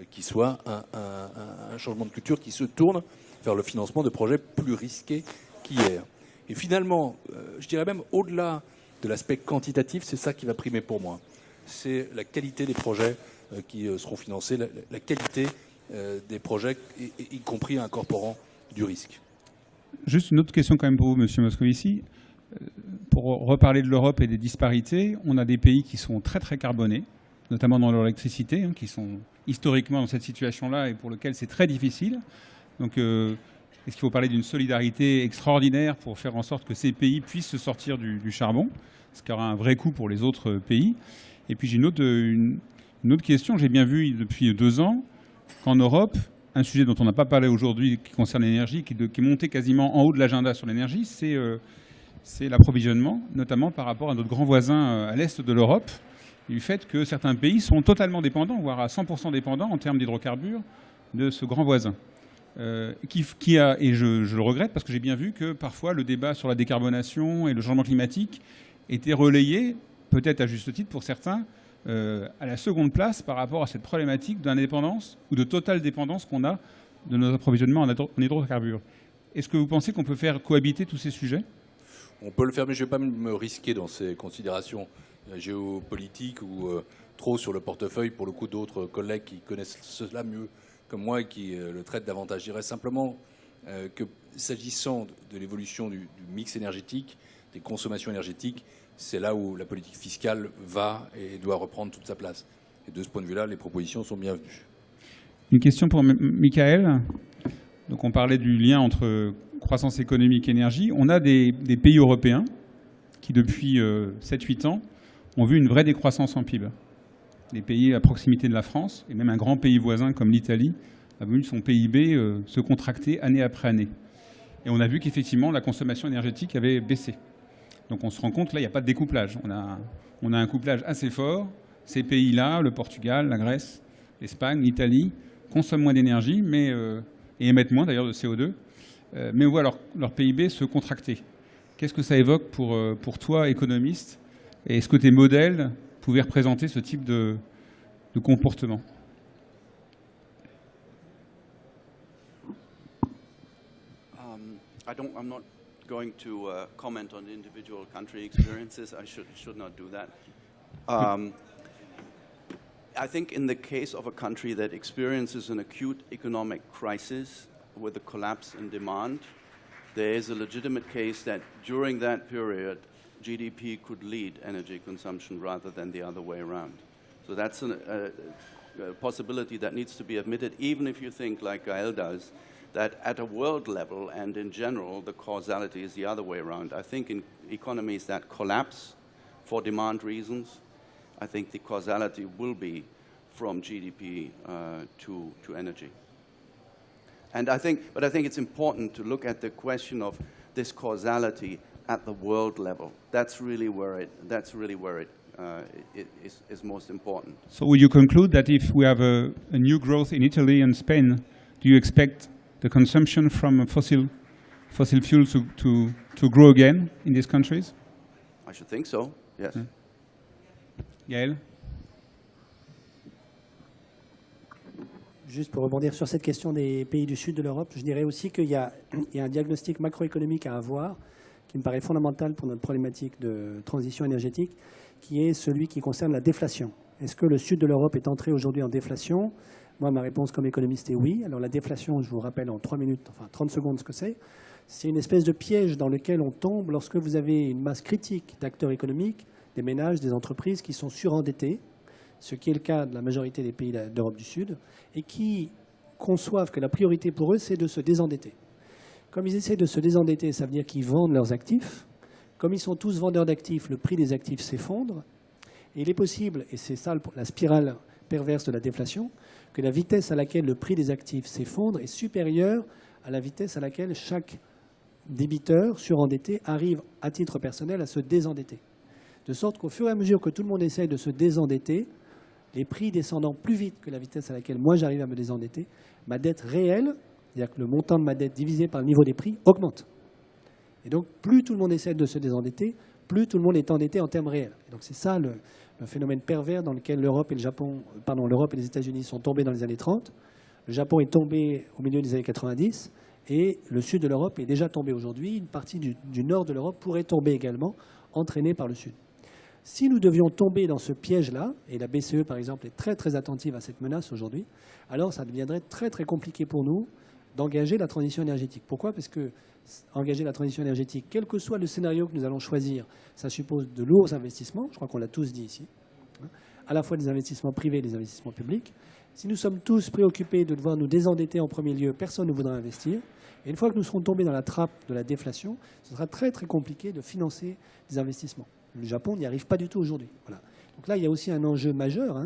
qui soit un changement de culture qui se tourne vers le financement de projets plus risqués qu'hier. Et finalement, je dirais même au-delà de l'aspect quantitatif, c'est ça qui va primer pour moi. C'est la qualité des projets qui seront financés, la qualité des projets, y compris incorporant du risque. Juste une autre question quand même pour vous, Monsieur Moscovici. Pour reparler de l'Europe et des disparités, on a des pays qui sont très très carbonés, notamment dans leur électricité, qui sont historiquement dans cette situation-là et pour lesquels c'est très difficile. Donc, est-ce qu'il faut parler d'une solidarité extraordinaire pour faire en sorte que ces pays puissent se sortir du charbon, ce qui aura un vrai coût pour les autres pays? Et puis j'ai une autre question. J'ai bien vu depuis 2 ans qu'en Europe, un sujet dont on n'a pas parlé aujourd'hui qui concerne l'énergie, qui est monté quasiment en haut de l'agenda sur l'énergie, c'est l'approvisionnement, notamment par rapport à notre grand voisin à l'est de l'Europe, du fait que certains pays sont totalement dépendants, voire à 100% dépendants en termes d'hydrocarbures de ce grand voisin. Et je le regrette parce que j'ai bien vu que parfois le débat sur la décarbonation et le changement climatique était relayé, peut-être à juste titre pour certains, à la seconde place par rapport à cette problématique d'indépendance ou de totale dépendance qu'on a de nos approvisionnements en hydrocarbures. Est-ce que vous pensez qu'on peut faire cohabiter tous ces sujets ? On peut le faire, mais je ne vais pas me risquer dans ces considérations géopolitiques ou trop sur le portefeuille, pour le coup, d'autres collègues qui connaissent cela mieux que moi et qui le traitent davantage. Je dirais simplement que s'agissant de l'évolution du mix énergétique, des consommations énergétiques, c'est là où la politique fiscale va et doit reprendre toute sa place. Et de ce point de vue-là, les propositions sont bienvenues. Une question pour Michael. Donc on parlait du lien entre croissance économique et énergie. On a des pays européens qui, depuis 7-8 ans, ont vu une vraie décroissance en PIB. Des pays à proximité de la France, et même un grand pays voisin comme l'Italie, a vu son PIB se contracter année après année. Et on a vu qu'effectivement, la consommation énergétique avait baissé. Donc on se rend compte que là, il n'y a pas de découplage. On a un couplage assez fort. Ces pays-là, le Portugal, la Grèce, l'Espagne, l'Italie, consomment moins d'énergie et émettent moins d'ailleurs de CO2. Mais on voit leur PIB se contracter. Qu'est-ce que ça évoque pour toi, économiste? Et est-ce que tes modèles pouvaient représenter ce type de comportement? I'm not going to comment on individual country experiences. I should not do that. I think in the case of a country that experiences an acute economic crisis with a collapse in demand, there is a legitimate case that during that period, GDP could lead energy consumption rather than the other way around. So that's a possibility that needs to be admitted, even if you think, like Gael does, that at a world level and in general, the causality is the other way around. I think in economies that collapse for demand reasons, I think the causality will be from GDP to energy. And I think it's important to look at the question of this causality at the world level. That's really where it is most important. So would you conclude that if we have a new growth in Italy and Spain, do you expect the consumption from fossil fuels to grow again in these countries? I should think so, yes. Gaël? Juste pour rebondir sur cette question des pays du sud de l'Europe, je dirais aussi qu'il y a un diagnostic macroéconomique à avoir qui me paraît fondamental pour notre problématique de transition énergétique, qui est celui qui concerne la déflation. Est-ce que le sud de l'Europe est entré aujourd'hui en déflation? Moi, ma réponse comme économiste est oui. Alors la déflation, je vous rappelle en 3 minutes, enfin 30 secondes ce que c'est. C'est une espèce de piège dans lequel on tombe lorsque vous avez une masse critique d'acteurs économiques, des ménages, des entreprises qui sont surendettés, ce qui est le cas de la majorité des pays d'Europe du Sud, et qui conçoivent que la priorité pour eux, c'est de se désendetter. Comme ils essaient de se désendetter, ça veut dire qu'ils vendent leurs actifs. Comme ils sont tous vendeurs d'actifs, le prix des actifs s'effondre. Et il est possible, et c'est ça la spirale perverse de la déflation, que la vitesse à laquelle le prix des actifs s'effondre est supérieure à la vitesse à laquelle chaque débiteur surendetté arrive à titre personnel à se désendetter. De sorte qu'au fur et à mesure que tout le monde essaye de se désendetter, les prix descendant plus vite que la vitesse à laquelle moi j'arrive à me désendetter, ma dette réelle, c'est-à-dire que le montant de ma dette divisé par le niveau des prix, augmente. Et donc, plus tout le monde essaie de se désendetter, plus tout le monde est endetté en termes réels. Et donc, c'est ça le phénomène pervers dans lequel l'Europe et les États-Unis sont tombés dans les années 30. Le Japon est tombé au milieu des années 90 et le sud de l'Europe est déjà tombé aujourd'hui. Une partie du nord de l'Europe pourrait tomber également, entraînée par le sud. Si nous devions tomber dans ce piège-là, et la BCE par exemple est très très attentive à cette menace aujourd'hui, alors ça deviendrait très très compliqué pour nous d'engager la transition énergétique. Pourquoi? Parce que engager la transition énergétique, quel que soit le scénario que nous allons choisir, ça suppose de lourds investissements, je crois qu'on l'a tous dit ici, à la fois des investissements privés et des investissements publics. Si nous sommes tous préoccupés de devoir nous désendetter en premier lieu, personne ne voudra investir. Et une fois que nous serons tombés dans la trappe de la déflation, ce sera très très compliqué de financer des investissements. Le Japon n'y arrive pas du tout aujourd'hui. Voilà. Donc là, il y a aussi un enjeu majeur,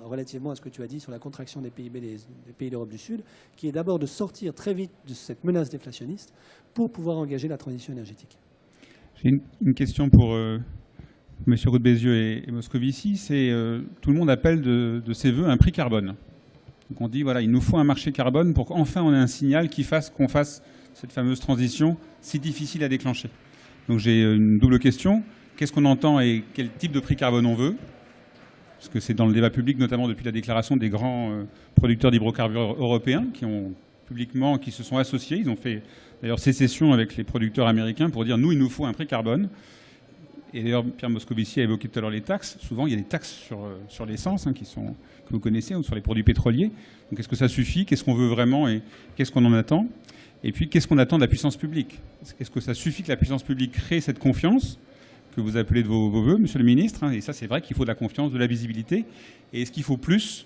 relativement à ce que tu as dit sur la contraction des PIB des pays d'Europe du Sud, qui est d'abord de sortir très vite de cette menace déflationniste pour pouvoir engager la transition énergétique. J'ai une question pour M. Roux de Bézieux et Moscovici. C'est tout le monde appelle de ses voeux un prix carbone. Donc on dit voilà, il nous faut un marché carbone pour qu'enfin on ait un signal qui fasse qu'on fasse cette fameuse transition si difficile à déclencher. Donc j'ai une double question. Qu'est-ce qu'on entend et quel type de prix carbone on veut? Parce que c'est dans le débat public, notamment depuis la déclaration des grands producteurs d'hydrocarbures européens qui se sont associés. Ils ont fait d'ailleurs sécession avec les producteurs américains pour dire nous, il nous faut un prix carbone. Et d'ailleurs, Pierre Moscovici a évoqué tout à l'heure les taxes. Souvent, il y a des taxes sur l'essence que vous connaissez, ou sur les produits pétroliers. Donc est-ce que ça suffit? Qu'est-ce qu'on veut vraiment et qu'est-ce qu'on en attend? Et puis, qu'est-ce qu'on attend de la puissance publique? Est-ce que ça suffit que la puissance publique crée cette confiance que vous appelez de vos voeux, monsieur le ministre? Et ça, c'est vrai qu'il faut de la confiance, de la visibilité. Et est-ce qu'il faut plus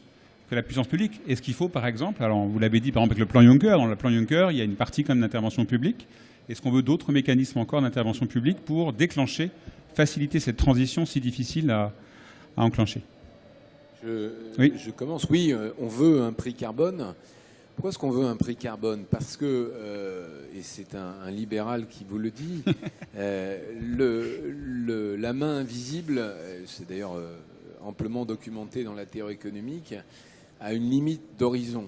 que la puissance publique? Est-ce qu'il faut, par exemple, alors vous l'avez dit par exemple avec le plan Juncker, dans le plan Juncker, il y a une partie quand même d'intervention publique. Est-ce qu'on veut d'autres mécanismes encore d'intervention publique pour déclencher, faciliter cette transition si difficile à enclencher? Oui. Je commence. Oui, on veut un prix carbone. Pourquoi est-ce qu'on veut un prix carbone? Parce que, et c'est un libéral qui vous le dit, la main invisible, c'est d'ailleurs amplement documenté dans la théorie économique, a une limite d'horizon.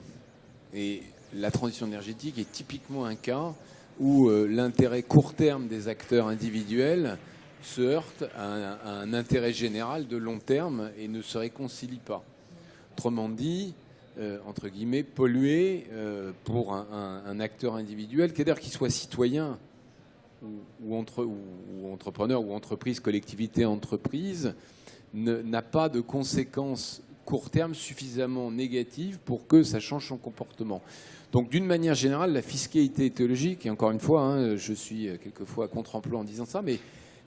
Et la transition énergétique est typiquement un cas où l'intérêt court terme des acteurs individuels se heurte à un intérêt général de long terme et ne se réconcilie pas. Autrement dit, entre guillemets, polluer pour un acteur individuel, c'est-à-dire qu'il soit citoyen ou entrepreneur ou entreprise, collectivité, entreprise, n'a pas de conséquences court terme suffisamment négatives pour que ça change son comportement. Donc d'une manière générale, la fiscalité écologique, et encore une fois, je suis quelquefois à contre-emploi en disant ça, mais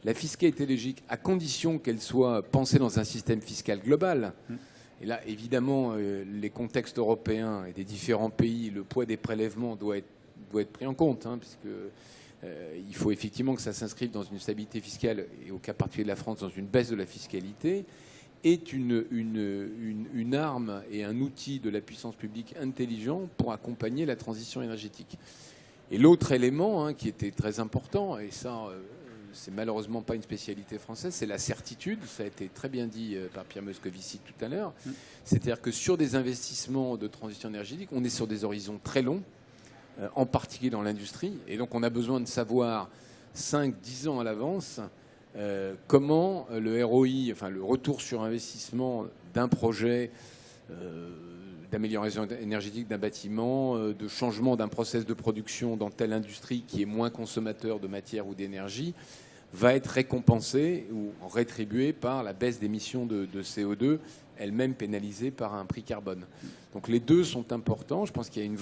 la fiscalité écologique, à condition qu'elle soit pensée dans un système fiscal global, et là, évidemment, les contextes européens et des différents pays, le poids des prélèvements doit être pris en compte, puisque il faut effectivement que ça s'inscrive dans une stabilité fiscale, et au cas particulier de la France, dans une baisse de la fiscalité, est une arme et un outil de la puissance publique intelligent pour accompagner la transition énergétique. Et l'autre élément qui était très important, et ça... c'est malheureusement pas une spécialité française, c'est la certitude. Ça a été très bien dit par Pierre Moscovici tout à l'heure. C'est-à-dire que sur des investissements de transition énergétique, on est sur des horizons très longs, en particulier dans l'industrie. Et donc on a besoin de savoir 5-10 ans à l'avance comment le ROI, enfin le retour sur investissement d'un projet d'amélioration énergétique d'un bâtiment, de changement d'un process de production dans telle industrie qui est moins consommateur de matière ou d'énergie, va être récompensé ou rétribué par la baisse d'émissions de CO2, elle-même pénalisée par un prix carbone. Donc les deux sont importants. Je pense qu'il y a une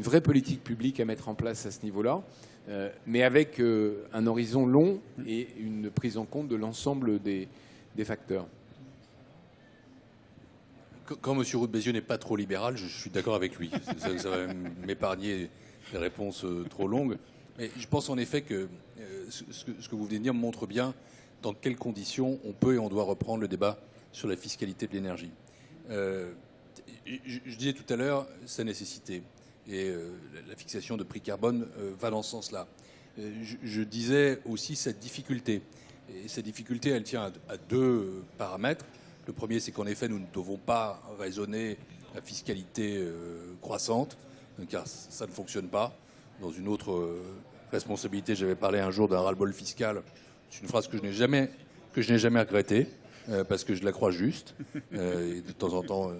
vraie politique publique à mettre en place à ce niveau-là, mais avec un horizon long et une prise en compte de l'ensemble des facteurs. Quand M. Roux de Bézieux n'est pas trop libéral, je suis d'accord avec lui. Ça va m'épargner des réponses trop longues. Mais je pense en effet que ce que vous venez de dire montre bien dans quelles conditions on peut et on doit reprendre le débat sur la fiscalité de l'énergie. Je disais tout à l'heure sa nécessité. Et la fixation de prix carbone va dans ce sens-là. Je disais aussi cette difficulté. Et cette difficulté, elle tient à deux paramètres. Le premier, c'est qu'en effet, nous ne devons pas raisonner la fiscalité croissante, car ça ne fonctionne pas. Dans une autre responsabilité, j'avais parlé un jour d'un ras-le-bol fiscal. C'est une phrase que je n'ai jamais regrettée, parce que je la crois juste. Et de temps en temps,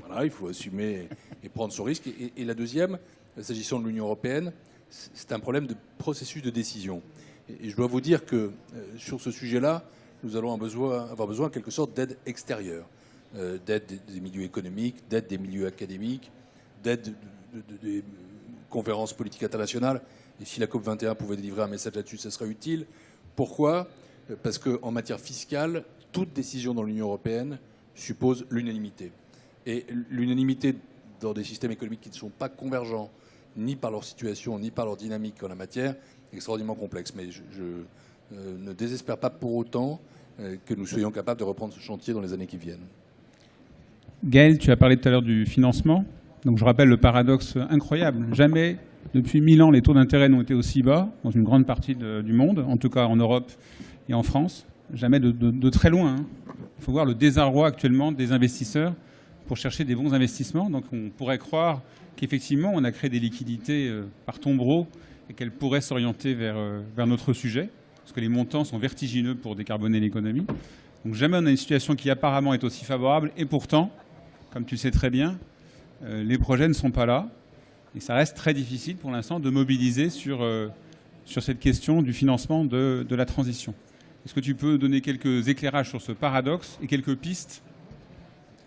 voilà, il faut assumer et prendre son risque. Et la deuxième, s'agissant de l'Union européenne, c'est un problème de processus de décision. Et je dois vous dire que sur ce sujet-là, nous allons avoir besoin en quelque sorte d'aide extérieure, d'aide des milieux économiques, d'aide des milieux académiques, d'aide des conférences politiques internationales. Et si la COP21 pouvait délivrer un message là-dessus, ça serait utile. Pourquoi ? Parce qu'en matière fiscale, toute décision dans l'Union européenne suppose l'unanimité. Et l'unanimité dans des systèmes économiques qui ne sont pas convergents, ni par leur situation, ni par leur dynamique en la matière, est extraordinairement complexe. Mais je ne désespère pas pour autant que nous soyons capables de reprendre ce chantier dans les années qui viennent. Gaël, tu as parlé tout à l'heure du financement. Donc je rappelle le paradoxe incroyable. Jamais, depuis 1000 ans, les taux d'intérêt n'ont été aussi bas dans une grande partie du monde, en tout cas en Europe et en France. Jamais de très loin. Hein. Il faut voir le désarroi actuellement des investisseurs pour chercher des bons investissements. Donc on pourrait croire qu'effectivement, on a créé des liquidités par tombereau et qu'elles pourraient s'orienter vers notre sujet, parce que les montants sont vertigineux pour décarboner l'économie. Donc jamais on a une situation qui apparemment est aussi favorable, et pourtant, comme tu le sais très bien, les projets ne sont pas là, et ça reste très difficile pour l'instant de mobiliser sur cette question du financement de la transition. Est-ce que tu peux donner quelques éclairages sur ce paradoxe et quelques pistes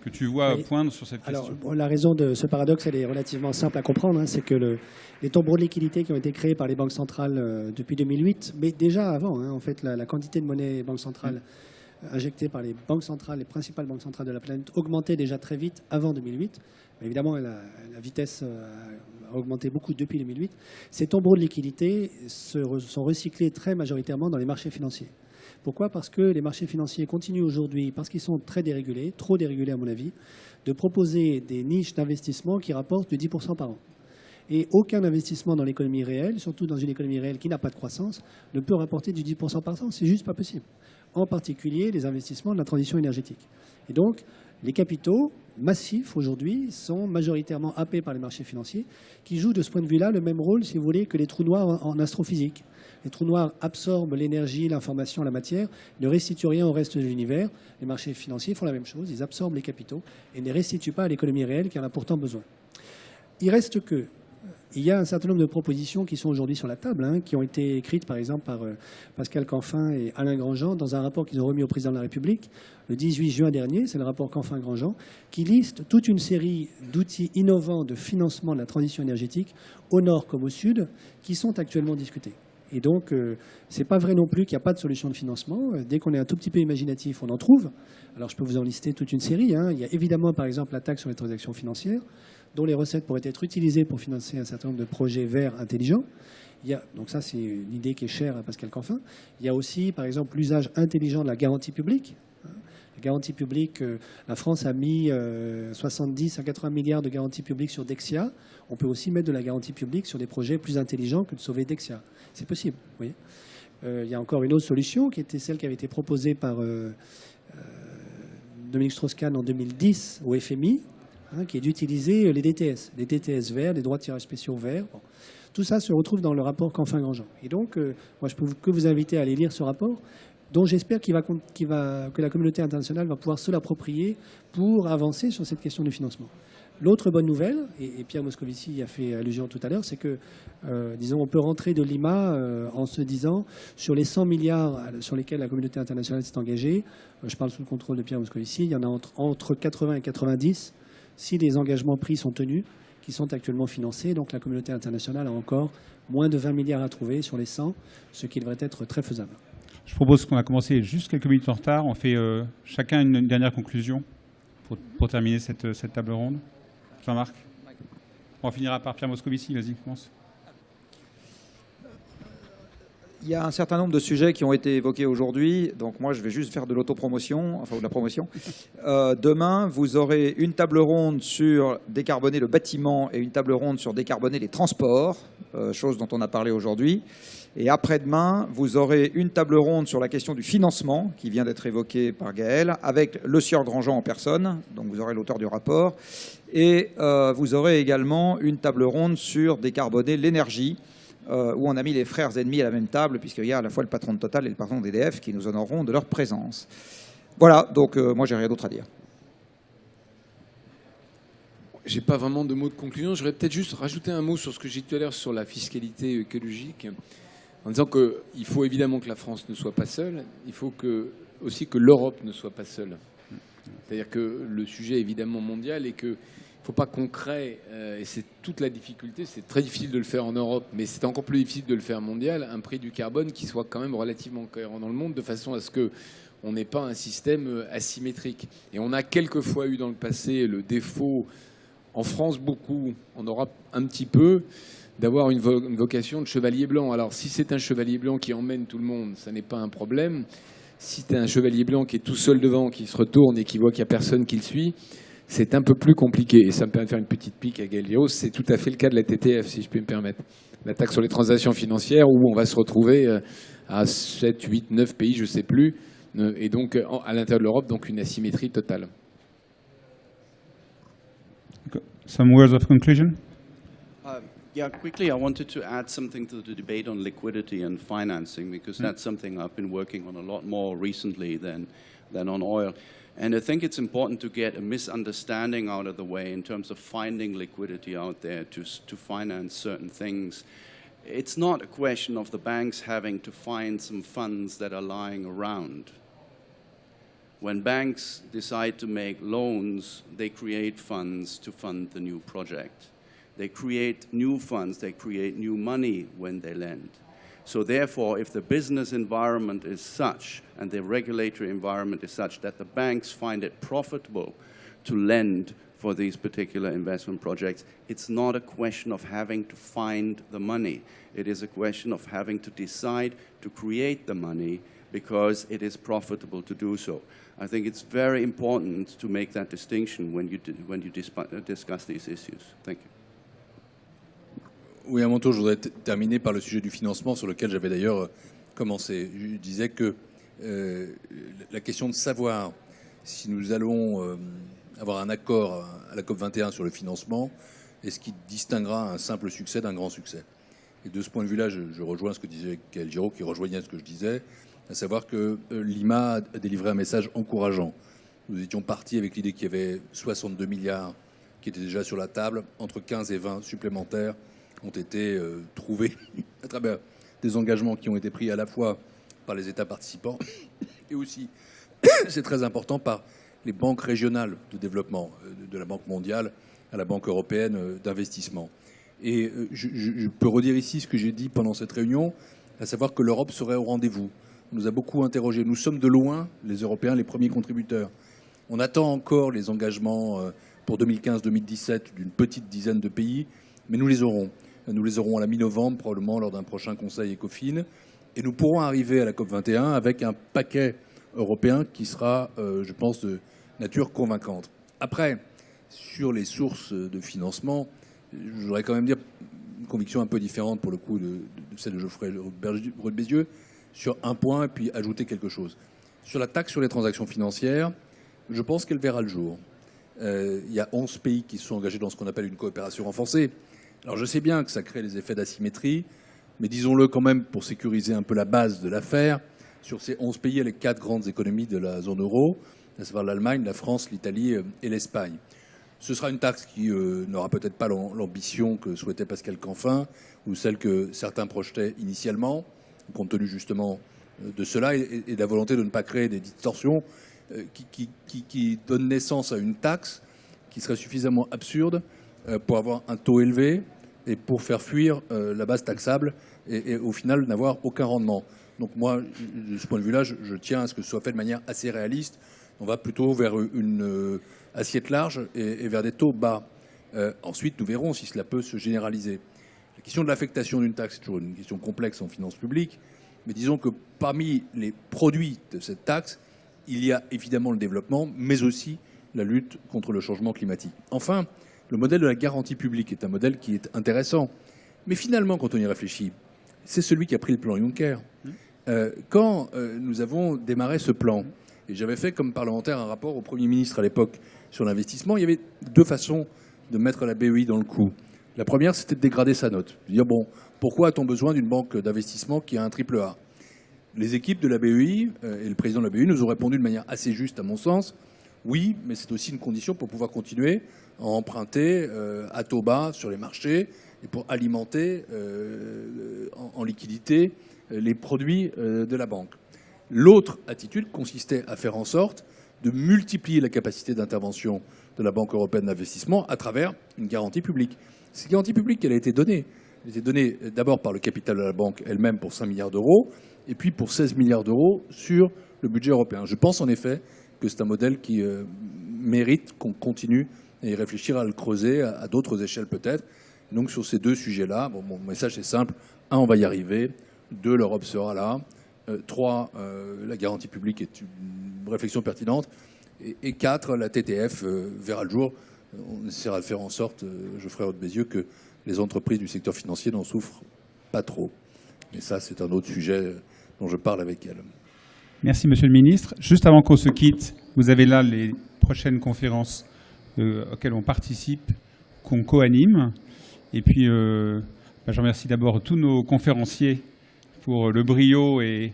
que tu vois poindre sur cette question? Alors, la raison de ce paradoxe, elle est relativement simple à comprendre. Hein, c'est que les tombereaux de liquidité qui ont été créés par les banques centrales depuis 2008, mais déjà avant, hein, en fait, la quantité de monnaie banque centrale injectée par les banques centrales, les principales banques centrales de la planète, augmentait déjà très vite avant 2008. Mais évidemment, la vitesse a augmenté beaucoup depuis 2008. Ces tombereaux de liquidité sont recyclés très majoritairement dans les marchés financiers. Pourquoi ? Parce que les marchés financiers continuent aujourd'hui, parce qu'ils sont très dérégulés, trop dérégulés à mon avis, de proposer des niches d'investissement qui rapportent de 10% par an. Et aucun investissement dans l'économie réelle, surtout dans une économie réelle qui n'a pas de croissance, ne peut rapporter du 10% par an. C'est juste pas possible. En particulier les investissements de la transition énergétique. Et donc, les capitaux massifs aujourd'hui sont majoritairement happés par les marchés financiers qui jouent de ce point de vue-là le même rôle, si vous voulez, que les trous noirs en astrophysique. Les trous noirs absorbent l'énergie, l'information, la matière, ne restituent rien au reste de l'univers. Les marchés financiers font la même chose, ils absorbent les capitaux et ne restituent pas à l'économie réelle qui en a pourtant besoin. Il reste que, il y a un certain nombre de propositions qui sont aujourd'hui sur la table, hein, qui ont été écrites par exemple par Pascal Canfin et Alain Grandjean dans un rapport qu'ils ont remis au président de la République le 18 juin dernier, c'est le rapport Canfin-Grandjean, qui liste toute une série d'outils innovants de financement de la transition énergétique au nord comme au sud qui sont actuellement discutés. Et donc, ce n'est pas vrai non plus qu'il n'y a pas de solution de financement. Dès qu'on est un tout petit peu imaginatif, on en trouve. Alors, je peux vous en lister toute une série. Hein. Il y a évidemment, par exemple, la taxe sur les transactions financières, dont les recettes pourraient être utilisées pour financer un certain nombre de projets verts intelligents. Donc ça, c'est une idée qui est chère à Pascal Canfin. Il y a aussi, par exemple, l'usage intelligent de la garantie publique. La garantie publique, la France a mis 70 à 80 milliards de garanties publiques sur Dexia. On peut aussi mettre de la garantie publique sur des projets plus intelligents que de sauver Dexia. C'est possible, vous voyez. Il y a encore une autre solution qui était celle qui avait été proposée par Dominique Strauss-Kahn en 2010 au FMI, hein, qui est d'utiliser les DTS verts, les droits de tirage spéciaux verts. Bon. Tout ça se retrouve dans le rapport Canfin-Grandjean. Et donc, moi, je peux que vous inviter à aller lire ce rapport, dont j'espère que la communauté internationale va pouvoir se l'approprier pour avancer sur cette question du financement. L'autre bonne nouvelle, et Pierre Moscovici y a fait allusion tout à l'heure, c'est que, disons, on peut rentrer de Lima en se disant, sur les 100 milliards sur lesquels la communauté internationale s'est engagée, je parle sous le contrôle de Pierre Moscovici, il y en a entre 80 et 90, si les engagements pris sont tenus, qui sont actuellement financés. Donc la communauté internationale a encore moins de 20 milliards à trouver sur les 100, ce qui devrait être très faisable. Je propose qu'on a commencé juste quelques minutes en retard. On fait chacun une dernière conclusion pour terminer cette table ronde. Jean-Marc. On finira par Pierre Moscovici. Vas-y, commence. Il y a un certain nombre de sujets qui ont été évoqués aujourd'hui, donc moi je vais juste faire de l'autopromotion, enfin de la promotion. Demain, vous aurez une table ronde sur décarboner le bâtiment et une table ronde sur décarboner les transports, chose dont on a parlé aujourd'hui. Et après-demain, vous aurez une table ronde sur la question du financement, qui vient d'être évoquée par Gaël, avec le sieur Grandjean en personne, donc vous aurez l'auteur du rapport. Et vous aurez également une table ronde sur décarboner l'énergie, où on a mis les frères ennemis à la même table, puisqu'il y a à la fois le patron de Total et le patron d'EDF qui nous honoreront de leur présence. Voilà, donc moi j'ai rien d'autre à dire. J'ai pas vraiment de mots de conclusion. J'aurais peut-être juste rajouté un mot sur ce que j'ai dit tout à l'heure sur la fiscalité écologique, en disant qu'il faut évidemment que la France ne soit pas seule, il faut aussi que l'Europe ne soit pas seule. C'est-à-dire que le sujet est évidemment mondial et qu'il ne faut pas qu'on crée, et c'est toute la difficulté, c'est très difficile de le faire en Europe, mais c'est encore plus difficile de le faire mondial, un prix du carbone qui soit quand même relativement cohérent dans le monde, de façon à ce qu'on n'ait pas un système asymétrique. Et on a quelquefois eu dans le passé le défaut, en France beaucoup, en Europe un petit peu, d'avoir une vocation de chevalier blanc. Alors si c'est un chevalier blanc qui emmène tout le monde, ça n'est pas un problème. Si tu as un chevalier blanc qui est tout seul devant, qui se retourne et qui voit qu'il n'y a personne qui le suit, c'est un peu plus compliqué. Et ça me permet de faire une petite pique à Gaël Giraud. C'est tout à fait le cas de la TTF, si je puis me permettre. La taxe sur les transactions financières, où on va se retrouver à 7, 8, 9 pays, je ne sais plus. Et donc, à l'intérieur de l'Europe, donc une asymétrie totale. Some words of conclusion? Yeah, quickly, I wanted to add something to the debate on liquidity and financing, because that's something I've been working on a lot more recently than on oil. And I think it's important to get a misunderstanding out of the way in terms of finding liquidity out there to finance certain things. It's not a question of the banks having to find some funds that are lying around. When banks decide to make loans, they create funds to fund the new project. They create new funds, they create new money when they lend. So therefore, if the business environment is such and the regulatory environment is such that the banks find it profitable to lend for these particular investment projects, it's not a question of having to find the money. It is a question of having to decide to create the money because it is profitable to do so. I think it's very important to make that distinction when you discuss these issues. Thank you. Oui, à mon tour, je voudrais terminer par le sujet du financement sur lequel j'avais d'ailleurs commencé. Je disais que la question de savoir si nous allons avoir un accord à la COP21 sur le financement est ce qui distinguera un simple succès d'un grand succès. Et de ce point de vue-là, je rejoins ce que disait Gaël Giraud, qui rejoignait ce que je disais, à savoir que Lima a délivré un message encourageant. Nous étions partis avec l'idée qu'il y avait 62 milliards qui étaient déjà sur la table, entre 15 et 20 supplémentaires ont été trouvés à travers des engagements qui ont été pris à la fois par les États participants et aussi, c'est très important, par les banques régionales de développement, de la Banque mondiale à la Banque européenne d'investissement. Et je peux redire ici ce que j'ai dit pendant cette réunion, à savoir que l'Europe serait au rendez-vous. On nous a beaucoup interrogés. Nous sommes de loin, les Européens, les premiers contributeurs. On attend encore les engagements pour 2015-2017 d'une petite dizaine de pays, mais nous les aurons. Nous les aurons à la mi-novembre, probablement lors d'un prochain Conseil ECOFIN. Et nous pourrons arriver à la COP21 avec un paquet européen qui sera, je pense, de nature convaincante. Après, sur les sources de financement, je voudrais quand même dire une conviction un peu différente pour le coup de celle de Geoffrey Roux de Bézieux sur un point et puis ajouter quelque chose. Sur la taxe sur les transactions financières, je pense qu'elle verra le jour. Il y a 11 pays qui sont engagés dans ce qu'on appelle une coopération renforcée. Alors je sais bien que ça crée des effets d'asymétrie, mais disons-le quand même pour sécuriser un peu la base de l'affaire, sur ces 11 pays, il y a les 4 grandes économies de la zone euro, à savoir l'Allemagne, la France, l'Italie et l'Espagne. Ce sera une taxe qui n'aura peut-être pas l'ambition que souhaitait Pascal Canfin ou celle que certains projetaient initialement, compte tenu justement de cela et de la volonté de ne pas créer des distorsions qui donnent naissance à une taxe qui serait suffisamment absurde pour avoir un taux élevé et pour faire fuir la base taxable et au final n'avoir aucun rendement. Donc moi, de ce point de vue-là, je tiens à ce que ce soit fait de manière assez réaliste. On va plutôt vers une assiette large et vers des taux bas. Ensuite, nous verrons si cela peut se généraliser. La question de l'affectation d'une taxe est toujours une question complexe en finances publiques, mais disons que parmi les produits de cette taxe, il y a évidemment le développement, mais aussi la lutte contre le changement climatique. Enfin, le modèle de la garantie publique est un modèle qui est intéressant. Mais finalement, quand on y réfléchit, c'est celui qui a pris le plan Juncker. Quand nous avons démarré ce plan, et j'avais fait comme parlementaire un rapport au Premier ministre à l'époque sur l'investissement, il y avait 2 façons de mettre la BEI dans le coup. La première, c'était de dégrader sa note. De dire, bon, pourquoi a-t-on besoin d'une banque d'investissement qui a un triple A ? Les équipes de la BEI et le président de la BEI nous ont répondu de manière assez juste, à mon sens. Oui, mais c'est aussi une condition pour pouvoir continuer à emprunter à taux bas sur les marchés et pour alimenter en liquidité les produits de la banque. L'autre attitude consistait à faire en sorte de multiplier la capacité d'intervention de la Banque européenne d'investissement à travers une garantie publique. Cette garantie publique, elle a été donnée. Elle a été donnée d'abord par le capital de la banque elle-même pour 5 milliards d'euros, et puis pour 16 milliards d'euros sur le budget européen. Je pense en effet que c'est un modèle qui mérite qu'on continue à y réfléchir, à le creuser, à d'autres échelles peut-être. Donc sur ces 2 sujets-là, bon, mon message est simple. 1, on va y arriver. 2, l'Europe sera là. 3, la garantie publique est une réflexion pertinente. Et 4, la TTF verra le jour. On essaiera de faire en sorte, je ferai haut de mes yeux, que les entreprises du secteur financier n'en souffrent pas trop. Mais ça, c'est un autre sujet dont je parle avec elle. Merci, Monsieur le Ministre. Juste avant qu'on se quitte, vous avez là les prochaines conférences auxquelles on participe, qu'on co-anime. Et puis, je remercie d'abord tous nos conférenciers pour le brio et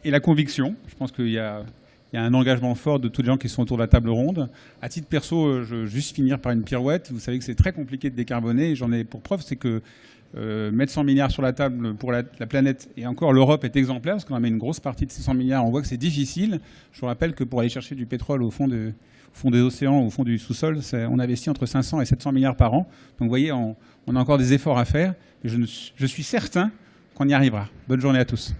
la conviction. Je pense qu'il y a un engagement fort de tous les gens qui sont autour de la table ronde. À titre perso, je veux juste finir par une pirouette. Vous savez que c'est très compliqué de décarboner. Et j'en ai pour preuve, c'est que mettre 100 milliards sur la table pour la planète, et encore l'Europe est exemplaire, parce qu'on a mis une grosse partie de ces 100 milliards. On voit que c'est difficile. Je vous rappelle que pour aller chercher du pétrole au fond des océans, au fond du sous-sol, on investit entre 500 et 700 milliards par an. Donc vous voyez, on a encore des efforts à faire. Et je suis certain qu'on y arrivera. Bonne journée à tous.